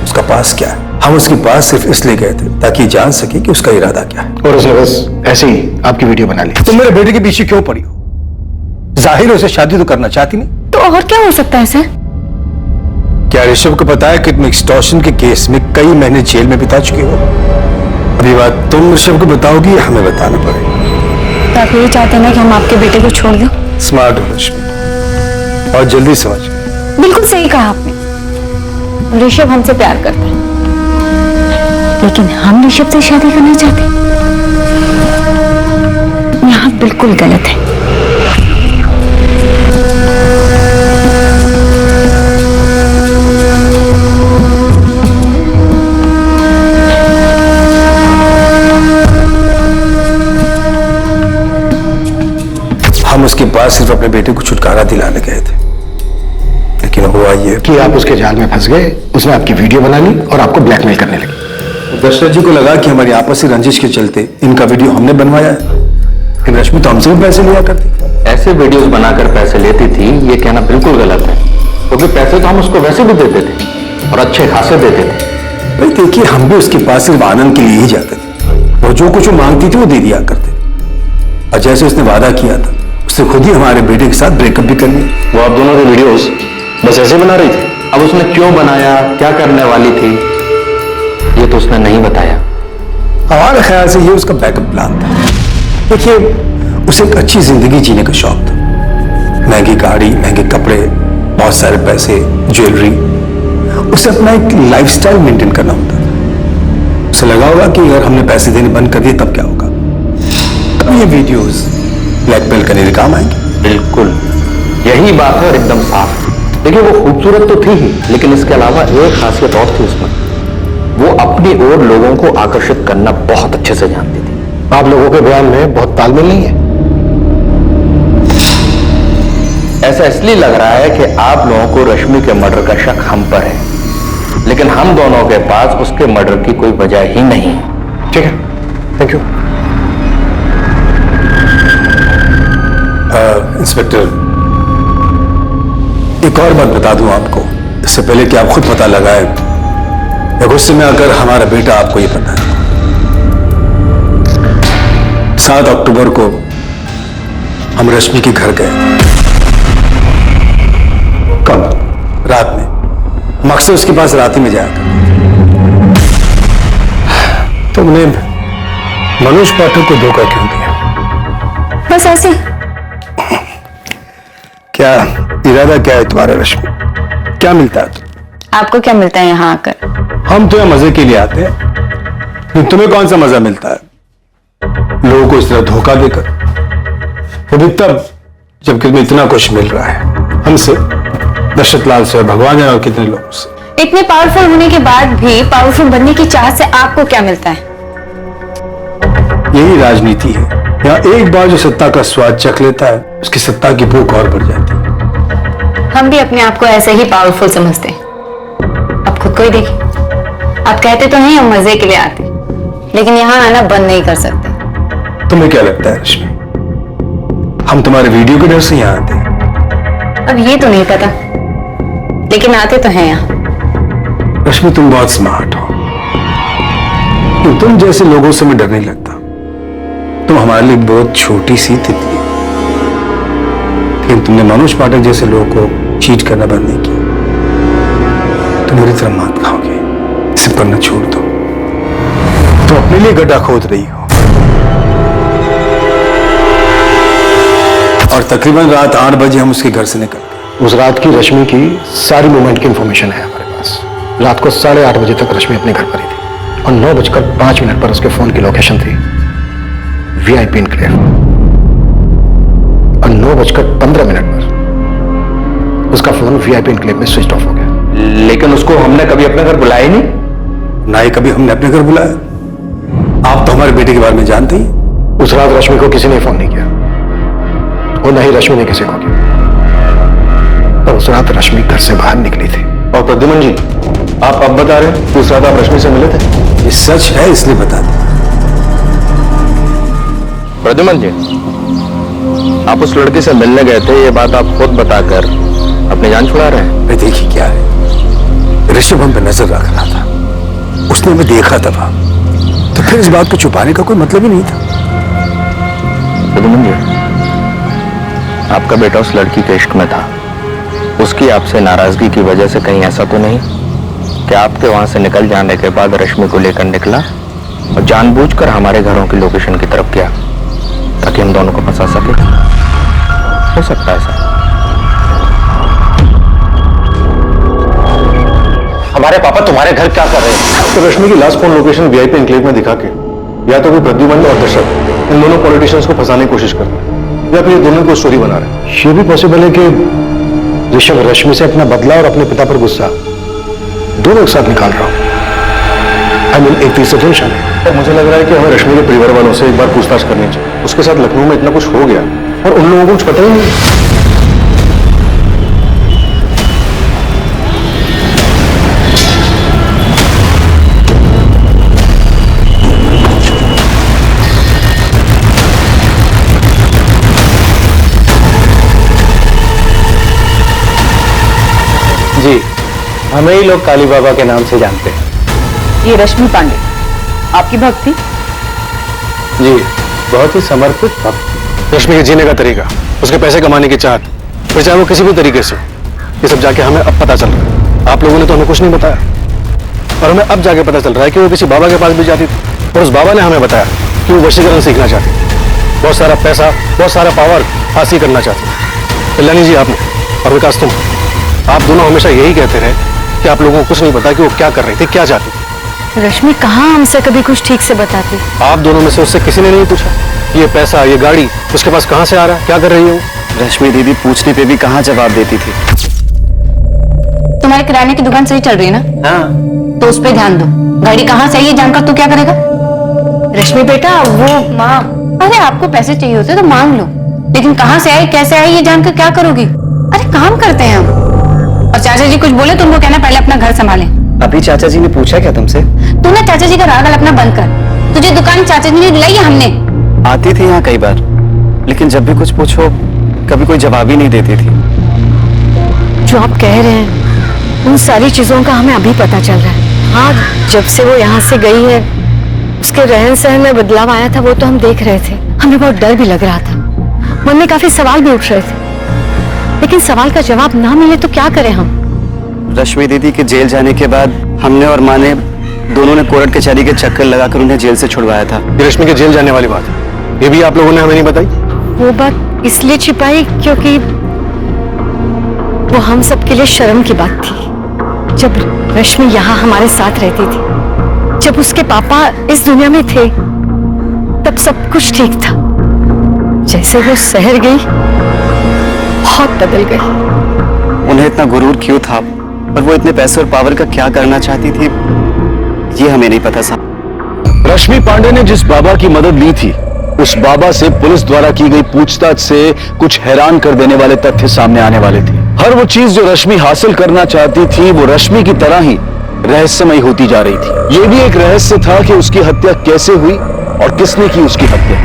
उसका पास क्या है, हम उसके पास सिर्फ इसलिए गए थे ताकि जान सके कि उसका इरादा क्या है। और उसने बस ऐसे ही आपकी वीडियो बना ली। तुम मेरे बेटे के पीछे क्यों पड़ी हो? जाहिर उसे शादी तो करना चाहती नहीं। तो और क्या हो सकता है सर? क्या ऋषभ को पता है कि तुम एक्सटॉर्शन के केस में कई महीने जेल में बिता चुके हो? अभी बात तुम ऋषभ को बताओगी या हमें बताना पड़ेगा? तो आप यही चाहते हैं ना कि हम आपके बेटे को छोड़ दें? स्मार्ट हो रश्मि, और जल्दी समझ गए। बिल्कुल सही कहा आपने। ऋषभ हमसे प्यार करता है, लेकिन हम ऋषभ से शादी करना चाहते हैं। यहाँ बिल्कुल गलत है। हम उसके पास सिर्फ अपने बेटे को छुटकारा दिलाने गए थे, लेकिन हुआ ये कि आप उसके जाल में फंस गए, उसने आपकी वीडियो बना ली और आपको ब्लैकमेल करने लगी। दशरथ जी को लगा कि हमारी आपसी रंजिश के चलते इनका वीडियो हमने बनवाया है, लेकिन रश्मि तो हमसे भी पैसे लिया करती। ऐसे वीडियोस बनाकर पैसे लेती थी, ये कहना बिल्कुल गलत है, क्योंकि पैसे तो हम उसको वैसे भी देते थे और अच्छे खासे देते थे। भाई देखिए, हम भी उसके पास सिर्फ आनंद के लिए ही जाते थे, और जो कुछ वो मांगती थी वो दे दिया करते थे। और जैसे उसने वादा किया था, उससे खुद ही हमारे बेटे के साथ ब्रेकअप भी कर लिया। वो आप दोनों के वीडियोस बस ऐसे बना रही थी। अब उसने क्यों बनाया, क्या करने वाली थी, मुझे तो उसने नहीं बताया। हमारे ख्याल से ये उसका बैकअप प्लान था। देखिए, उसे एक अच्छी जिंदगी जीने का शौक था। महंगी गाड़ी, महंगे कपड़े, बहुत सारे पैसे, ज्वेलरी, उसे अपना एक लाइफस्टाइल मेंटेन करना होता था। उसे लगा होगा कि अगर हमने पैसे देने बंद कर दिए तब क्या होगा, तब ये वीडियोस ब्लैकमेल करने के काम आएंगे। बिल्कुल यही बात है और एकदम साफ है। देखिए, वो खूबसूरत तो थी ही, लेकिन इसके अलावा एक खासियत और थी उसमें, वो अपनी ओर लोगों को आकर्षित करना बहुत अच्छे से जानती थी। आप लोगों के बयान में बहुत तालमेल नहीं है। ऐसा इसलिए लग रहा है कि आप लोगों को रश्मि के मर्डर का शक हम पर है, लेकिन हम दोनों के पास उसके मर्डर की कोई वजह ही नहीं है। ठीक है, थैंक यू। इंस्पेक्टर, एक और बात बता दूं आपको, इससे पहले कि आप खुद पता लगाए या गुस्से में आकर हमारा बेटा आपको ये पता है। 7 अक्टूबर को हम रश्मि के घर गए। कब? रात में। मकसद उसके पास रात ही में जाया करते। तुमने मनोज पाठक को धोखा क्यों दिया? बस ऐसे। क्या इरादा क्या है तुम्हारा रश्मि? क्या मिलता है? आपको क्या मिलता है यहाँ आकर? हम तो यहाँ मजे के लिए आते हैं, लेकिन तुम्हें कौन सा मजा मिलता है लोगों को इस तरह धोखा देकर? वो भी तब जबकि तुम्हें इतना कुछ मिल रहा है हमसे, दशरथ लाल से, भगवान जाने और कितने लोगों से। इतने पावरफुल होने के बाद भी पावरफुल बनने की चाहत से आपको क्या मिलता है? यही राजनीति है। यहाँ एक बार जो सत्ता का स्वाद चख लेता है, उसकी सत्ता की भूख और बढ़ जाती है। हम भी अपने आप को ऐसे ही पावरफुल समझते हैं। अब खुद को ही देखिए, आप कहते तो नहीं हम मजे के लिए आते, लेकिन यहाँ आना बंद नहीं कर सकते। तुम्हें क्या लगता है रश्मि, हम तुम्हारे वीडियो के डर से यहाँ आते हैं? अब ये तो नहीं पता, लेकिन आते तो हैं यहाँ। रश्मि, तुम बहुत स्मार्ट हो, तुम जैसे लोगों से मैं डर नहीं लगता। तुम हमारे लिए बहुत छोटी सी तितली, लेकिन तुमने मनोज पाठक जैसे लोगों को चीट करना बंद नहीं किया। तुम मेरी तरह मात खाओगे, इसे पढ़ना छोड़ दो। तुम अपने लिए गड्ढा खोद रही हो। और तकरीबन रात 8 बजे हम उसके घर से निकल गए। उस रात की रश्मि की सारी मूवमेंट की इंफॉर्मेशन है हमारे पास। रात को 8:30 बजे तक रश्मि अपने घर पर ही थी और 9:05 पर उसके फोन की लोकेशन थी VIP इनक्लेव, और 9:15 पर उसका फोन VIP इनक्लेव में स्विच ऑफ हो गया। लेकिन उसको हमने कभी अपने घर बुलाया ही नहीं। ना ही कभी हमने अपने घर बुलाया। आप तो हमारे बेटे के बारे में जानते ही। उस रात रश्मि को किसी ने फोन नहीं किया और न ही रश्मि ने किसी को किया। और उस रात रश्मि घर से बाहर निकली थी। और प्रद्युमन जी, आप अब बता रहे हैं कि उस रात आप रश्मि से मिले थे? ये सच है, इसलिए बता दें। प्रद्युमन जी, आप उस लड़की से मिलने गए थे, ये बात आप खुद बताकर अपनी जान छुड़ा रहे हैं। मैं देखिए क्या है, ऋषभ हम पे नजर रख रहा था, उसने हमें देखा था वहां, तो फिर इस बात को छुपाने का कोई मतलब ही नहीं था। प्रद्युमन जी, आपका बेटा उस लड़की के इश्क में था। उसकी आपसे नाराजगी की वजह से कहीं ऐसा तो नहीं कि आपके वहां से निकल जाने के बाद रश्मि को लेकर निकला और जानबूझकर हमारे घरों की लोकेशन की तरफ गया ताकि हम दोनों को फंसा सके? हो सकता है सर। हमारे पापा तुम्हारे घर क्या कर रहे हैं? तो रश्मि की last phone location VIP enclave में दिखा के या तो कोई प्रद्युमन और दशरथ इन दोनों पॉलिटिशियंस को फंसाने की कोशिश कर रहे हैं, या फिर ये दोनों को स्टोरी बना रहे हैं। ये भी पॉसिबल है कि ऋषभ रश्मि से अपना बदला और अपने पिता पर गुस्सा दोनों एक साथ निकाल रहा हूं। I mean, एक तीसरा टेंशन है। मुझे लग रहा है कि हमें रश्मि के परिवार वालों से एक बार पूछताछ करनी चाहिए। उसके साथ लखनऊ में इतना कुछ हो गया और उन लोगों को कुछ पता ही नहीं। जी, हमें ही लोग काली बाबा के नाम से जानते हैं। ये रश्मि पांडे आपकी भक्त थी? जी, बहुत ही समर्पित भक्त। रश्मि के जीने का तरीका, उसके पैसे कमाने की चाहत, फिर चाहे वो किसी भी तरीके से, ये सब जाके हमें अब पता चल रहा है। आप लोगों ने तो हमें कुछ नहीं बताया। और हमें अब जाके पता चल रहा है कि वो किसी बाबा के पास भी जाती थी और उस बाबा ने हमें बताया कि वो वशीकरण सीखना चाहती थी, बहुत सारा पैसा, बहुत सारा पावर हासिल करना चाहती थी। कल्याणी जी आपने और विकास तुम, आप दोनों हमेशा यही कहते रहे कि आप लोगों को कुछ नहीं पता कि वो क्या कर रही थी, क्या चाहती थी। रश्मि कहाँ हमसे कभी कुछ ठीक से बताती। आप दोनों में से उससे किसी ने नहीं पूछा ये पैसा, ये गाड़ी उसके पास कहाँ से आ रहा है, क्या कर रही है वो? रश्मि दीदी पूछने पे भी कहाँ जवाब देती थी। तुम्हारे किराने की दुकान सही चल रही है ना? हाँ। तो उस पर ध्यान दो। गाड़ी कहाँ से आई ये जानकर तू क्या करेगा? रश्मि बेटा वो माँ, अरे आपको पैसे चाहिए होते तो मांग लो, लेकिन कहाँ से आई कैसे आई ये जानकर क्या करोगी? अरे काम करते हैं हम। और चाचा जी कुछ बोले तो उनको कहना पहले अपना घर संभालें। अभी चाचा जी ने पूछा क्या तुमसे? तू ना चाचा जी का राग अपना बंद कर। तुझे दुकान चाचा जी ने दिलाई है हमने। आती थी यहाँ कई बार, लेकिन जब भी कुछ पूछो कभी कोई जवाब ही नहीं देती थी। जो आप कह रहे हैं उन सारी चीजों का हमें अभी पता चल रहा है। हाँ, जब से वो यहाँ से गई है उसके रहन सहन में बदलाव आया था वो तो हम देख रहे थे। हमें बहुत डर भी लग रहा था, मन में काफी सवाल भी उठ रहे थे, लेकिन सवाल का जवाब ना मिले तो क्या करें हम? रश्मि दीदी के जेल जाने के बाद हमने और माँ ने दोनों ने कोर्ट कचहरी के चक्कर लगाकर उन्हें जेल से छुड़वाया था। ये रश्मि के जेल जाने वाली बात है, ये भी आप लोगों ने हमें नहीं बताई? वो बात इसलिए छिपाई क्योंकि वो हम सबके लिए शर्म की बात थी। जब रश्मि यहाँ हमारे साथ रहती थी, जब उसके पापा इस दुनिया में थे, तब सब कुछ ठीक था। जैसे वो शहर गई बहुत बदल गई। उन्हें इतना गुरूर क्यों था और वो इतने पैसे और पावर का क्या करना चाहती थी ये हमें नहीं पता था। रश्मि पांडे ने जिस बाबा की मदद ली थी उस बाबा से पुलिस द्वारा की गई पूछताछ से कुछ हैरान कर देने वाले तथ्य सामने आने वाले थे। हर वो चीज जो रश्मि हासिल करना चाहती थी वो रश्मि की तरह ही रहस्यमयी होती जा रही थी। ये भी एक रहस्य था कि उसकी हत्या कैसे हुई और किसने की उसकी हत्या।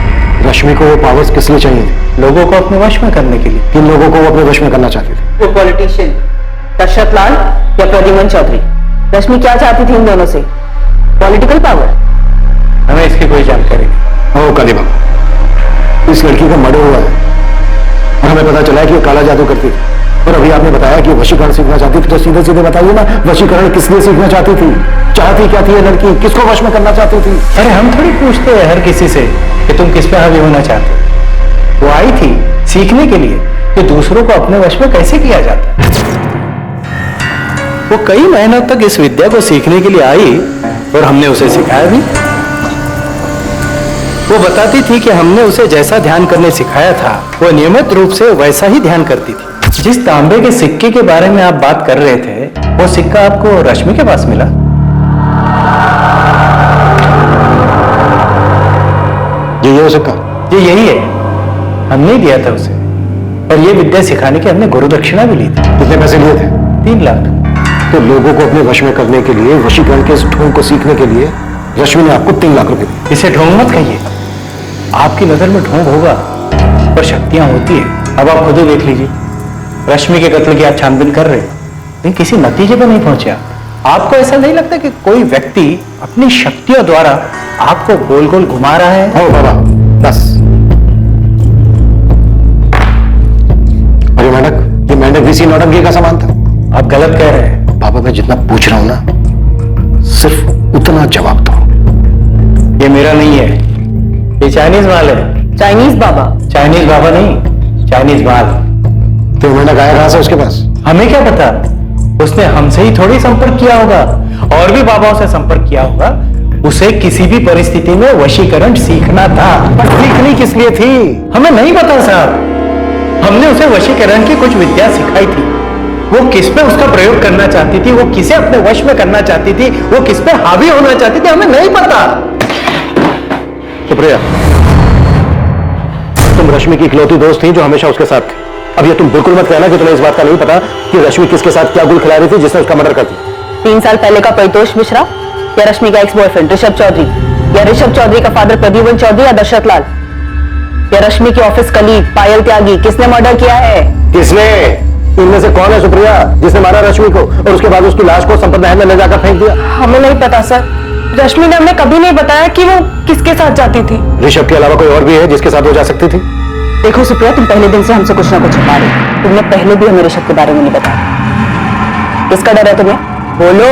रश्मि को वो पावर्स किस लिए चाहिए थे? लोगों को अपने वश में करने के लिए। किन लोगों को वो अपने वश में करना चाहते थे? वो पॉलिटिशियन दशरथ लाल या प्रद्युमन चौधरी। रश्मि क्या चाहती थी इन दोनों से? Political power. हमें इसकी कोई जानकारी नहीं। ओ कदीमा, इस लड़की का मर्डर हुआ है और हमें पता चला है कि वो काला जादू करती थी, और अभी आपने बताया कि वशीकरण सीखना चाहती थी, तो सीधे सीधे बताइए ना, वशीकरण किस लिए सीखना चाहती थी? चाहती क्या थी ये लड़की? किसको वश में करना चाहती थी? अरे हम थोड़ी पूछते हैं हर किसी से कि तुम किस पे हावी होना चाहते हो। वो आई थी सीखने के लिए कि दूसरों को अपने वश में कैसे किया जाता है। वो कई महीनों तक इस विद्या को सीखने के लिए आई और हमने उसे सिखाया भी। वो बताती थी कि हमने उसे जैसा ध्यान करने सिखाया था वो नियमित रूप से वैसा ही ध्यान करती थी। जिस तांबे के सिक्के के बारे में आप बात कर रहे थे वो सिक्का आपको रश्मि के पास मिला? ये सिक्का? ये यही है, हमने दिया था उसे, और ये विद्या सिखाने की हमने गुरु दक्षिणा भी ली थी। कितने पैसे लिए थे? 3 लाख। तो लोगों को अपने वश में करने के लिए, वशीकरण के इस ढोंग को सीखने के लिए रश्मि ने आपको 3 लाख रुपए दिए। इसे ढोंग मत कहिए, आपकी नजर में ढोंग होगा पर शक्तियां होती है। अब आप खुद ही देख लीजिए, रश्मि के कत्ल की आप छानबीन कर रहे हैं लेकिन किसी नतीजे पर नहीं पहुंचे आप। आपको ऐसा नहीं लगता कि कोई व्यक्ति अपनी शक्तियों द्वारा आपको गोल गोल घुमा रहा है? ओ बाबा बस। अरे मेंढक, ये मेंढक भी नौटंकी का सामान था। आप गलत कह रहे हैं। बाबा मैं जितना पूछ रहा हूं ना सिर्फ उतना जवाब दो। ये मेरा नहीं है, ये चाइनीज माल है। चाइनीज बाबा? चाइनीज बाबा नहीं, चाइनीज माल। तो मेंढक आया कहां से उसके पास? हमें क्या पता, उसने हमसे ही थोड़ी संपर्क किया होगा, और भी बाबाओं से संपर्क किया होगा। उसे किसी भी परिस्थिति में वशीकरण सीखना था। पर सीखनी किस लिए थी? हमें नहीं पता साहब। हमने उसे वशीकरण की कुछ विद्या सिखाई थी। वो किस पे उसका प्रयोग करना चाहती थी, वो किसे अपने वश में करना चाहती थी, वो किस पे हावी होना चाहती थी, हमें नहीं पता। सुप्रिया, तुम रश्मि की इकलौती दोस्त थी जो हमेशा उसके साथ थी। अब ये तुम बिल्कुल मत कहना कि तुम्हें इस बात का नहीं पता कि रश्मि किसके साथ क्या गुल खिला रही थी जिसने उसका मर्डर कर दिया। 3 साल पहले का परितोष मिश्रा या रश्मि का एक्स बॉयफ्रेंड ऋषभ चौधरी, या ऋषभ चौधरी का फादर प्रद्युमन चौधरी या दशरथ लाल, या रश्मि की ऑफिस कलीग पायल त्यागी, किसने मर्डर किया है? किसने? इनमें से कौन है सुप्रिया जिसने मारा रश्मि को और उसके बाद उसकी लाश को संपत महल में ले जाकर फेंक दिया? हमें नहीं पता सर, रश्मि ने हमें कभी नहीं बताया कि वो किसके साथ जाती थी। ऋषभ के अलावा कोई और भी है जिसके साथ वो जा सकती थी? देखो सुप्रिया, तुम पहले दिन से हमसे कुछ ना कुछ छुपा रही हो। तुमने पहले भी हमें ऋषभ के बारे में नहीं बताया। किसका डर है तुम्हें? बोलो।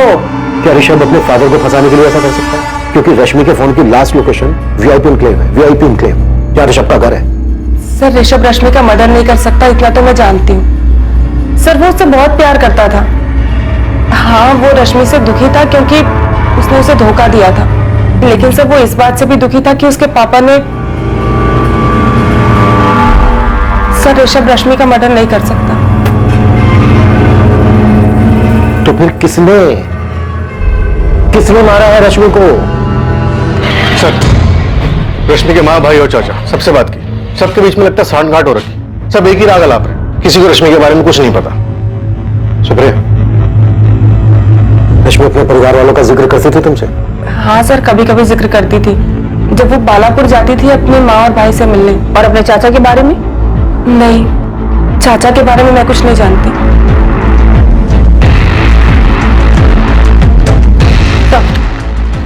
क्या ऋषभ अपने फादर को फंसाने के लिए ऐसा कर सकता है? क्योंकि रश्मि के फोन की लास्ट लोकेशन वीआईपी एन्क्लेव है, वीआईपी एन्क्लेव क्या ऋषभ का घर है? सर ऋषभ रश्मि का मर्डर नहीं कर सकता, इतना तो मैं जानती हूँ। सर वो उससे बहुत प्यार करता था। हाँ वो रश्मि से दुखी था क्योंकि उसने उसे धोखा दिया था, लेकिन सर वो इस बात से भी दुखी था कि उसके पापा ने। सर ऋषभ रश्मि का मर्डर नहीं कर सकता। तो फिर किसने मारा है रश्मि को? सर, रश्मि के माँ, भाई और चाचा सबसे बात की, सबके बीच में लगता सांठगांठ हो रखी, सब एक ही राग अलाप रहे, किसी को रश्मि के बारे में कुछ नहीं पता। सुप्रिया, रश्मि अपने परिवार वालों का जिक्र करती थी तुमसे? हाँ सर कभी कभी जिक्र करती थी, जब वो बालापुर जाती थी अपनी माँ और भाई से मिलने। और अपने चाचा के बारे में? नहीं, चाचा के बारे में मैं कुछ नहीं जानती।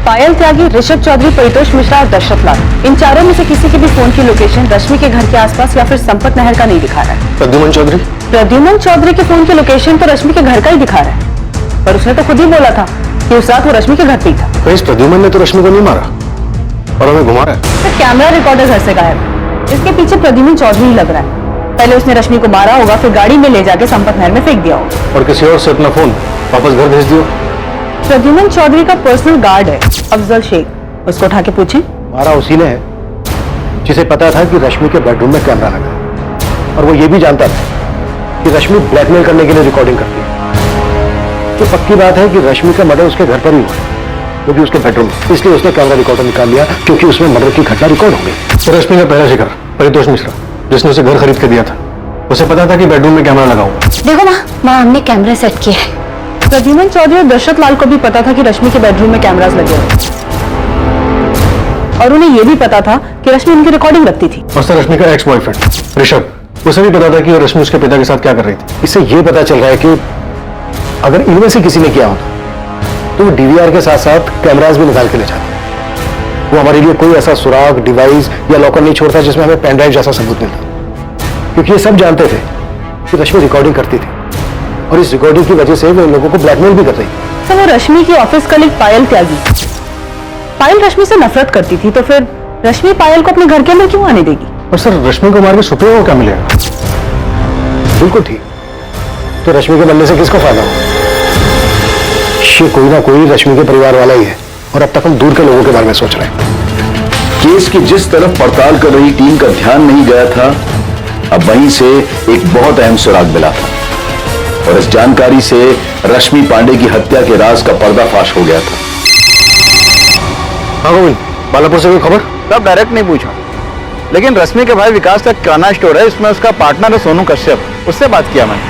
पायल त्यागी, ऋषभ चौधरी, परितोष मिश्रा और दशरथ लाल, इन चारों में से किसी के भी फोन की लोकेशन रश्मि के घर के आसपास या फिर संपत नहर का नहीं दिखा रहा है। प्रद्युमन चौधरी? प्रद्युमन चौधरी के फोन की लोकेशन तो रश्मि के घर का ही दिखा रहा है, पर उसने तो खुद ही बोला था कि उस रात वो रश्मि के घर पे ही था। तो इस प्रद्युमन ने तो रश्मि को नहीं मारा और हमें घुमा रहा है। तो कैमरा रिकॉर्डर घर से गायब है, इसके पीछे प्रद्युमन चौधरी ही लग रहा है। पहले उसने रश्मि को मारा होगा, फिर गाड़ी में ले जाके संपत नहर में फेंक दिया होगा और किसी और से अपना फोन वापस घर भेज दियो। प्रद्युमन चौधरी का पर्सनल गार्ड है अफजल शेख, उसको उठा के पूछे। मारा उसी ने है जिसे पता था कि रश्मि के बेडरूम में कैमरा लगा है, और वो ये भी जानता था कि रश्मि ब्लैकमेल करने के लिए रिकॉर्डिंग करती है। तो पक्की बात है कि रश्मि का मर्डर उसके घर पर ही हुआ, वो भी उसके बेडरूम में, इसलिए उसने कैमरा रिकॉर्डर निकाल लिया क्योंकि उसमें मर्डर की घटना रिकॉर्ड हो गई। तो रश्मि का पहला शिकार परितोष मिश्रा, जिसने उसे घर खरीद के दिया था, उसे पता था कि बेडरूम में कैमरा लगा हुआ। देखो माँ हमने कैमरा सेट किया है। प्रद्युमन चौधरी और दशरथ लाल को भी पता था कि रश्मि के बेडरूम में कैमरास लगे हुए, और उन्हें यह भी पता था कि रश्मि उनकी रिकॉर्डिंग रखती थी। और सर रश्मि का एक्स बॉयफ्रेंड ऋषभ, उसे भी पता था कि रश्मि उसके पिता के साथ क्या कर रही थी। इससे यह पता चल रहा है कि अगर इनमें से किसी ने किया होता तो वो डीवीआर के साथ साथ कैमरास भी निकाल के ले जाते। वो हमारे लिए कोई ऐसा सुराग, डिवाइस या लॉकर नहीं छोड़ता जिसमें हमें पेन ड्राइव जैसा सबूत मिलता, क्योंकि ये सब जानते थे कि रश्मि रिकॉर्डिंग करती थी और इस रिकॉर्डिंग की वजह से वो इन लोगों को ब्लैकमेल भी कर रही थी। तो वो रश्मि की ऑफिस कलीग पायल त्यागी, पायल रश्मि से नफरत करती थी, तो फिर रश्मि पायल को अपने घर के अंदर क्यों आने देगी? और सर रश्मि को मार के सुप्रिया को क्या मिलेगा? बिल्कुल ठीक, तो रश्मि के बनने से किसको फायदा होगा? ये कोई ना कोई रश्मि के परिवार वाला ही है, और अब तक हम दूर के लोगों के बारे में सोच रहे हैं। केस की जिस तरफ पड़ताल कर रही टीम का ध्यान नहीं गया था, अब वहीं से एक बहुत अहम सुराग मिला था, और इस जानकारी से रश्मि पांडे की हत्या के राज का पर्दाफाश हो गया था। हाँ गोविंद, बालापुर से कोई खबर? तब डायरेक्ट नहीं पूछा, लेकिन रश्मि के भाई विकास का किराना स्टोर है, इसमें उसका पार्टनर है सोनू कश्यप, उससे बात किया मैंने।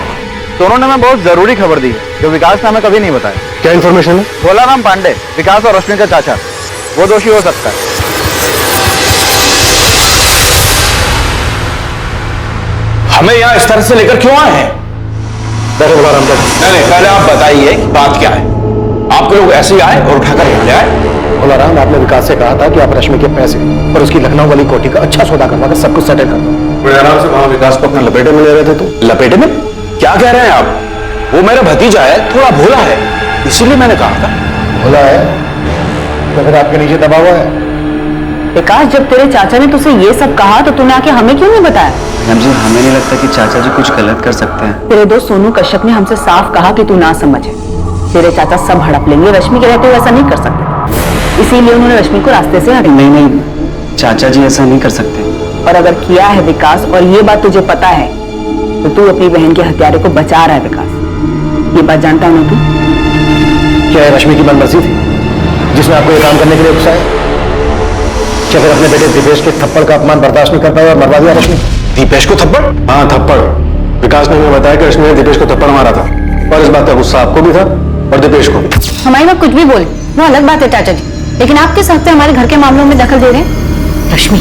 दोनों ने हमें बहुत जरूरी खबर दी है जो विकास ने हमें कभी नहीं बताया। क्या इन्फॉर्मेशन है? भोलाराम पांडे, विकास और रश्मि का चाचा, वो दोषी हो सकता है। हमें यहाँ इस तरह से लेकर क्यों आए हैं? नहीं, पहले आप बताइए कि बात क्या है। आपके लोग ऐसे ही आए और उठाकर यहाँ ले आए? भोलाराम, आपने विकास से कहा था कि आप रश्मि के पैसे और उसकी लखनऊ वाली कोठी का अच्छा सौदा करवाकर सब कुछ सेटल कर दो। बड़े आराम से वहां विकास को अपने लपेटे में ले रहे थे। तो लपेटे में? क्या कह रहे हैं आप? वो मेरा भतीजा है, थोड़ा भोला है, इसीलिए मैंने कहा था। भोला है तो फिर आपके नीचे दबा हुआ है। विकास, जब तेरे चाचा ने तुझसे ये सब कहा तो तूने आके हमें क्यों नहीं बताया? मैम जी, हमें नहीं लगता कि चाचा जी कुछ गलत कर सकते हैं। तेरे दोस्त सोनू कश्यप ने हमसे साफ कहा कि तू ना समझे, तेरे चाचा सब हड़प लेंगे, रश्मि के रहते हुए ऐसा नहीं कर सकते, इसीलिए उन्होंने रश्मि को रास्ते से हटा। नहीं, चाचा जी ऐसा नहीं कर सकते। और अगर किया है विकास, और ये बात तुझे पता है, तो तू अपनी बहन के हत्यारे को बचा रहा है। विकास, ये बात जानता है ना तू? क्या है रश्मि की मनमर्जी थी जिसने आपको ये काम करने के लिए उकसाया? क्या फिर अपने बेटे दीपेश के थप्पड़ का अपमान बर्दाश्त नहीं कर पाया और मरवा दिया रश्मि? दीपेश को थप्पड़? हाँ, थप्पड़। विकास ने हमें बताया कि रश्मि ने दीपेश को थप्पड़ मारा था, और इस बात का गुस्सा आपको भी था और दीपेश को भी। हमारी बात कुछ भी बोले वो अलग बात है चाचा जी, लेकिन आप किस हक से हमारे घर के मामलों में दखल दे रहे हैं? रश्मि,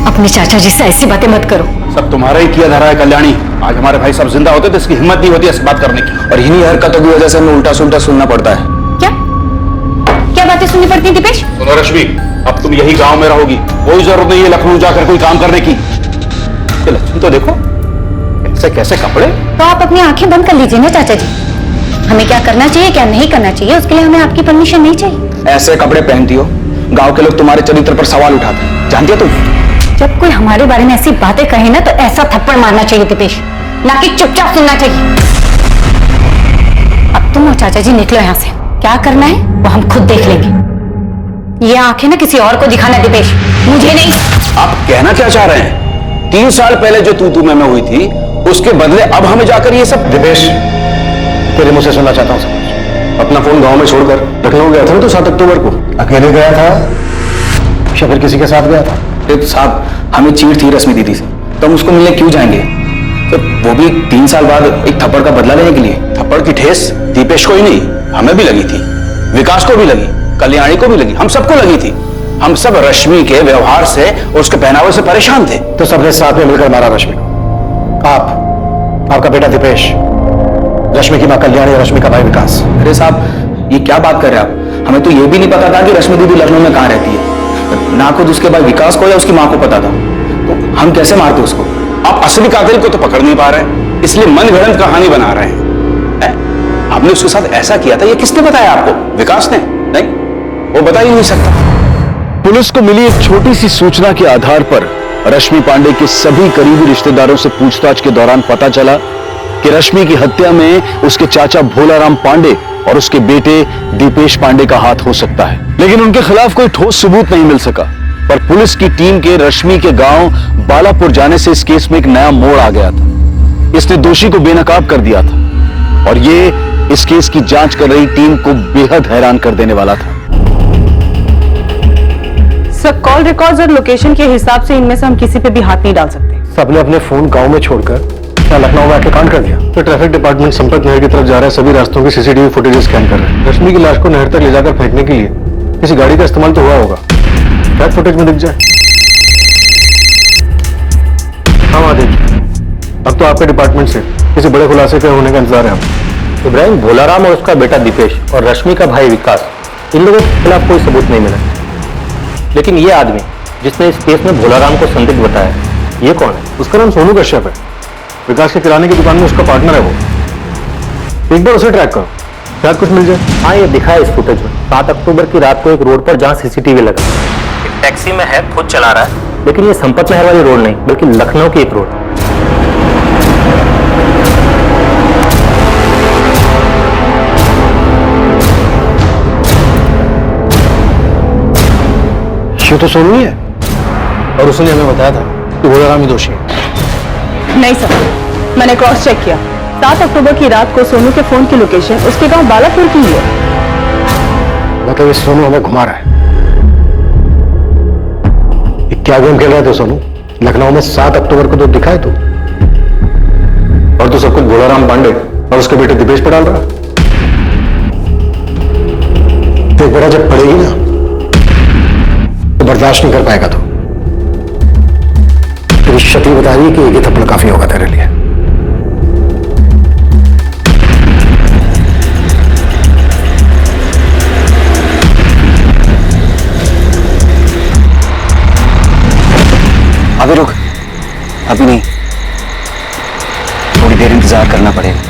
अपने चाचा जी से ऐसी बातें मत करो। सब तुम्हारा ही किया धरा है कल्याणी। आज हमारे भाई सब जिंदा होते तो इसकी हिम्मत नहीं होती ऐसी बात करने की, और इन्हीं हरकतों की वजह से हमें उल्टा सुल्टा सुनना पड़ता है। क्या बातें सुननी पड़ती है दीपेश? सुनो रश्मि, अब तुम यही गांव में रहोगी, कोई जरूरत नहीं है लखनऊ जाकर कोई काम करने की। लक्ष्मी तो देखो कैसे कैसे कपड़े। तो आप अपनी आंखें बंद कर लीजिए ना चाचा जी। हमें क्या करना चाहिए क्या नहीं करना चाहिए उसके लिए हमें आपकी परमिशन नहीं चाहिए। ऐसे कपड़े पहनती हो, गांव के लोग तुम्हारे चरित्र पर सवाल उठाते हैं, जानती हो तुम? जब कोई हमारे बारे में ऐसी बातें कहे ना तो ऐसा थप्पड़ मारना चाहिए दीपेश, ना कि चुपचाप सुनना चाहिए। अब तुम और चाचा जी निकलो यहाँ से, क्या करना है वो हम खुद देख लेंगे। ये आंखें ना किसी और को दिखाना दीपेश, मुझे नहीं। आप कहना क्या चाह रहे हैं? 3 साल पहले जो तू मैं हुई थी उसके बदले अब हमें जाकर ये सब। दिपेश, तेरे मुंह से सुनना चाहता हूं सब कुछ। अपना फोन गांव में छोड़कर लखनऊ गया था ना तो 7 अक्टूबर को, अकेले गया था या फिर किसी के साथ गया था? साहब, हमें चीड़ थी रश्मि दीदी से, तो हम उसको मिलने क्यों जाएंगे? तो वो भी 3 साल बाद एक थप्पड़ का बदला लेने के लिए। थप्पड़ की ठेस दीपेश को ही नहीं, हमें भी लगी थी, विकास को भी लगी, कल्याणी को भी लगी, हम सबको लगी थी। हम सब रश्मि के व्यवहार से और उसके पहनावे से परेशान थे। तो सबने साथ में मिलकर मारा रश्मि को। आपका बेटा दीपेश, रश्मि की मां कल्याणी और रश्मि का भाई विकास। अरे साहब, ये क्या बात कर रहे हैं आप? हमें तो ये भी नहीं पता था कि रश्मि दीदी लखनऊ में कहां रहती है, ना खुद उसके भाई विकास को या उसकी मां को पता था। तो हम कैसे मारते उसको? आप असली कातिल को तो पकड़ नहीं पा रहे, इसलिए मनगढ़ंत कहानी बना रहे हैं। आपने उसके साथ ऐसा किया था, ये किसने बताया आपको? विकास ने? नहीं, वो बता ही नहीं सकता। पुलिस को मिली एक छोटी सी सूचना के आधार पर रश्मि पांडे के सभी करीबी रिश्तेदारों से पूछताछ के दौरान पता चला कि रश्मि की हत्या में उसके चाचा भोलाराम पांडे और उसके बेटे दीपेश पांडे का हाथ हो सकता है, लेकिन उनके खिलाफ कोई ठोस सबूत नहीं मिल सका। पर पुलिस की टीम के रश्मि के गांव बालापुर जाने से इस केस में एक नया मोड़ आ गया था। इसने दोषी को बेनकाब कर दिया था और ये इस केस की जांच कर रही टीम को बेहद हैरान कर देने वाला था। सर, कॉल रिकॉर्ड्स और लोकेशन के हिसाब से इनमें से हम किसी पे भी हाथ नहीं डाल सकते। सबने अपने फोन गांव में छोड़कर क्या लखनऊ में आके कांड कर दिया? तो ट्रैफिक डिपार्टमेंट संपर्क नहर की तरफ जा रहा है, सभी रास्तों की सीसीटीवी फुटेज स्कैन कर रहे हैं। रश्मि की लाश को नहर तक ले जाकर फेंकने के लिए किसी गाड़ी का इस्तेमाल तो हुआ होगा, शायद फुटेज में दिख जाए। हाँ महादेव, अब तो आपके डिपार्टमेंट से किसी बड़े खुलासे के होने का इंतजार है हमें। इब्राहिम, भोलाराम और उसका बेटा दीपेश और रश्मि का भाई विकास, इन लोगों के खिलाफ कोई सबूत नहीं मिला, लेकिन ये आदमी जिसने इस केस में भोलाराम को संदिग्ध बताया, ये कौन है? उसका नाम सोनू कश्यप है, विकास के किराने की दुकान में उसका पार्टनर है वो। एक बार उसे ट्रैक करो, शायद कुछ मिल जाए। हाँ, ये दिखा है इस फुटेज में। 7 अक्टूबर की रात को एक रोड पर जहां सीसीटीवी लगा, एक टैक्सी में है, खुद चला रहा है, लेकिन ये संपत नहर वाली रोड नहीं बल्कि लखनऊ की एक रोड। ये तो सोनू ही है और उसने हमें बताया था कि भोलाराम ही दोषी है। नहीं सर, मैंने क्रॉस चेक किया। 7 अक्टूबर की रात को सोनू के फोन की लोकेशन उसके गांव बालापुर की है। मतलब ये सोनू हमें घुमा रहा है। ये क्या गेम खेल रहा है तो सोनू? लखनऊ में 7 अक्टूबर को तो दिखा है तू, और तू सब कुछ भोलाराम पांडे और उसके बेटे दीपेश पर डाल रहा है। एक बेटा जब पड़ेगी ना तो बर्दाश्त नहीं कर पाएगा। तो तेरी शक्ल बता रही है कि एक थप्पड़ काफी होगा तेरे लिए। अभी रुक, अभी नहीं, थोड़ी देर इंतजार करना पड़ेगा।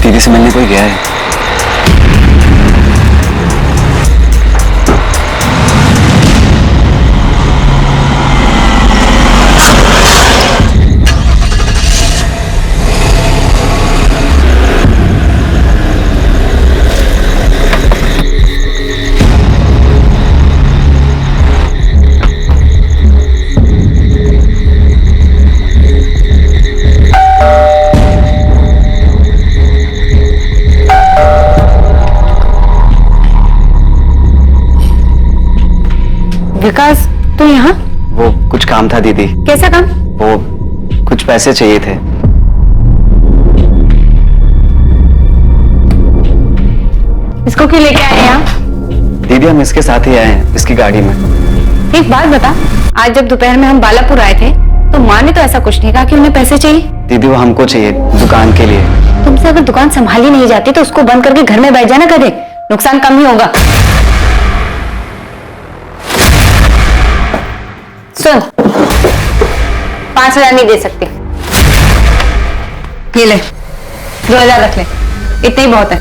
दीदी से मिलने कोई गया है। विकास, तू यहाँ? वो कुछ काम था दीदी। कैसा काम? वो कुछ पैसे चाहिए थे। इसको क्यों लेके आए यहाँ? दीदी, हम इसके साथ ही आए हैं, इसकी गाड़ी में। एक बात बता, आज जब दोपहर में हम बालापुर आए थे तो माँ ने तो ऐसा कुछ नहीं कहा कि उन्हें पैसे चाहिए। दीदी, वो हमको चाहिए दुकान के लिए। तुमसे अगर दुकान संभाली नहीं जाती तो उसको बंद करके घर में बैठ जाना, कदे नुकसान कम ही होगा। सुन, 5,000 नहीं दे सकती। ये ले, 2,000 रख ले। इतना ही बहुत है।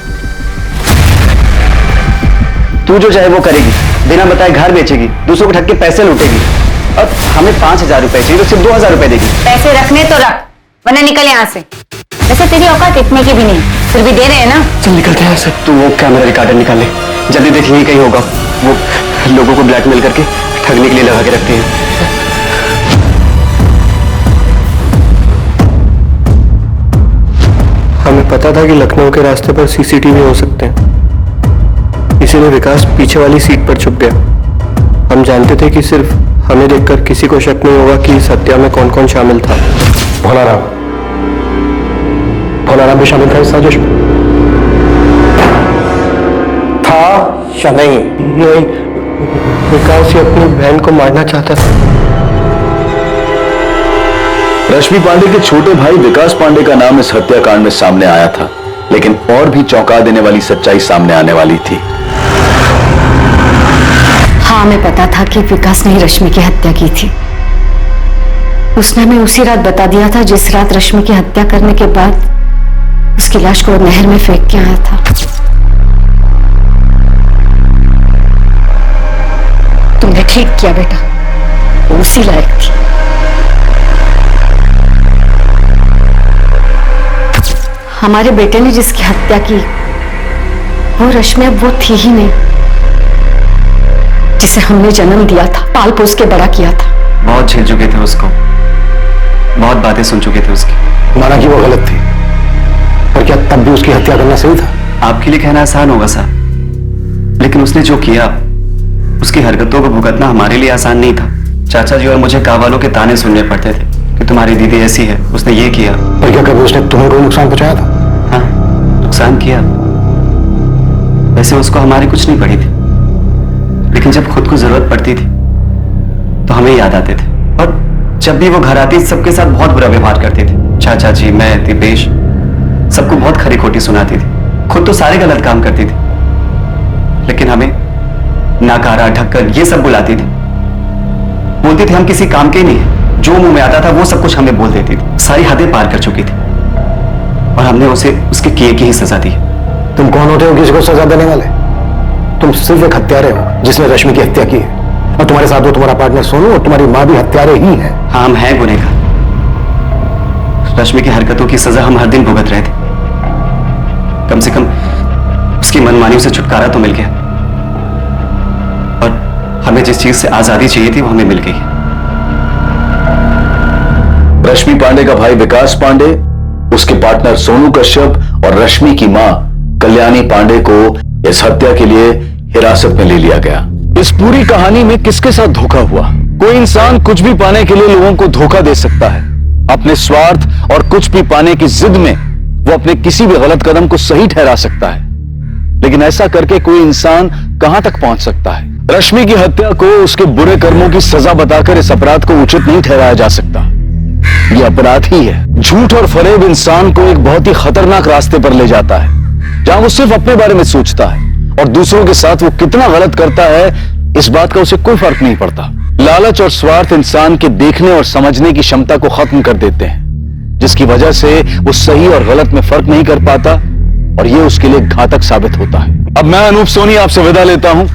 तू जो चाहे वो करेगी, बिना बताए घर बेचेगी, दूसरों को ठग के पैसे लूटेगी, और हमें 5,000 रुपए चाहिए तो सिर्फ 2,000 रुपए देगी। पैसे रखने तो रख, वरना निकल यहाँ से। वैसे तेरी औकात इतने की भी नहीं, फिर भी दे रहे हैं ना। चल निकलते हैं ऐसे। तू वो कैमरा रिकॉर्डर निकाल ले, जल्दी देख यही कहीं होगा। वो लोगों को ब्लैकमेल करके ठगने के लिए लगा के रखते हैं। हमें पता था कि लखनऊ के रास्ते पर सीसीटीवी हो सकते हैं, इसीलिए विकास पीछे वाली सीट पर छुप गया। हम जानते थे कि सिर्फ हमें देखकर किसी को शक नहीं होगा कि इस हत्या में कौन कौन शामिल था। भोलाराम भी शामिल था इस साजिश में? था या नहीं? नहीं, विकास ही अपनी बहन को मारना चाहता था। रश्मि पांडे के छोटे भाई विकास पांडे का नाम इस हत्याकांड में सामने आया था, लेकिन और भी चौंका देने वाली सच्चाई सामने आने वाली थी। हाँ, हमें पता था कि विकास ने ही रश्मि की हत्या की थी। उसने हमें उसी रात बता दिया था जिस रात रश्मि की हत्या करने के बाद उसकी लाश को नहर में फेंक के आया था। तुमने ठीक किया बेटा, वो उसी लायक थी। हमारे बेटे ने जिसकी हत्या की वो रश्मि अब वो थी ही नहीं जिसे हमने जन्म दिया था, पाल पोस के बड़ा किया था। बहुत झेल चुके थे उसको, बहुत बातें सुन चुके थे उसकी। माना कि वो गलत थी, पर क्या तब भी उसकी हत्या करना सही था? आपके लिए कहना आसान होगा साहब, लेकिन उसने जो किया, उसकी हरकतों को भुगतना हमारे लिए आसान नहीं था। चाचा जी और मुझे गाँव वालों के ताने सुनने पड़ते थे कि तुम्हारी दीदी ऐसी है, उसने ये किया। पर क्या कभी उसने तुम्हें कोई नुकसान पहुंचाया था? हाँ, नुकसान किया। वैसे उसको हमारी कुछ नहीं पड़ी थी, लेकिन जब खुद को जरूरत पड़ती थी तो हमें याद आते थे। और जब भी वो घर आती सबके साथ बहुत बुरा व्यवहार करती थी। चाचा जी, मैं, दीपेश, सबको बहुत खरी खोटी सुनाती थी। खुद तो सारे गलत काम करती थी, लेकिन हमें नाकारा, ढक्कन ये सब बुलाती थी। बोलती थी हम किसी काम के नहीं है, जो मुंह में आता था वो सब कुछ हमें बोल देती थी। सारी हदें पार कर चुकी थी और हमने उसे उसके किए की ही सजा दी। तुम कौन होते हो किसी को सजा देने वाले? तुम सिर्फ एक हत्यारे हो जिसने रश्मि की हत्या की है, और तुम्हारे साथ वो तुम्हारा पार्टनर सोनू और तुम्हारी माँ भी हत्यारे ही हैं। हाँ, हम हैं गुनहगार। रश्मि की हरकतों की सजा हम हर दिन भुगत रहे थे। कम से कम उसकी मनमानियों से छुटकारा तो मिल गया, और हमें जिस चीज से आजादी चाहिए थी वो हमें मिल गई। रश्मि पांडे का भाई विकास पांडे, उसके पार्टनर सोनू कश्यप और रश्मि की मां कल्याणी पांडे को इस हत्या के लिए हिरासत में ले लिया गया। इस पूरी कहानी में किसके साथ धोखा हुआ? कोई इंसान कुछ भी पाने के लिए लोगों को धोखा दे सकता है। अपने स्वार्थ और कुछ भी पाने की जिद में वो अपने किसी भी गलत कदम को सही ठहरा सकता है, लेकिन ऐसा करके कोई इंसान कहां तक पहुंच सकता है? रश्मि की हत्या को उसके बुरे कर्मों की सजा बताकर इस अपराध को उचित नहीं ठहराया जा सकता। यह अपराध ही है। झूठ और फरेब इंसान को एक बहुत ही खतरनाक रास्ते पर ले जाता है, जहां वो सिर्फ अपने बारे में सोचता है और दूसरों के साथ वो कितना गलत करता है इस बात का उसे कोई फर्क नहीं पड़ता। लालच और स्वार्थ इंसान के देखने और समझने की क्षमता को खत्म कर देते हैं, जिसकी वजह से वो सही और गलत में फर्क नहीं कर पाता, और ये उसके लिए घातक साबित होता है। अब मैं अनूप सोनी आपसे विदा लेता हूं।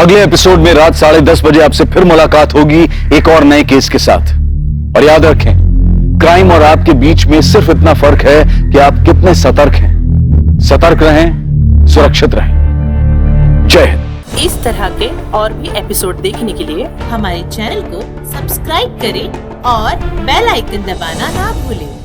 अगले एपिसोड में रात 10:30 बजे आपसे फिर मुलाकात होगी एक और नए केस के साथ। और याद रखें, क्राइम और आपके बीच में सिर्फ इतना फर्क है कि आप कितने सतर्क हैं। सतर्क रहें, सुरक्षित रहें। जय हिंद। इस तरह के और भी एपिसोड देखने के लिए हमारे चैनल को सब्सक्राइब करें और बेल आइकन दबाना ना भूलें।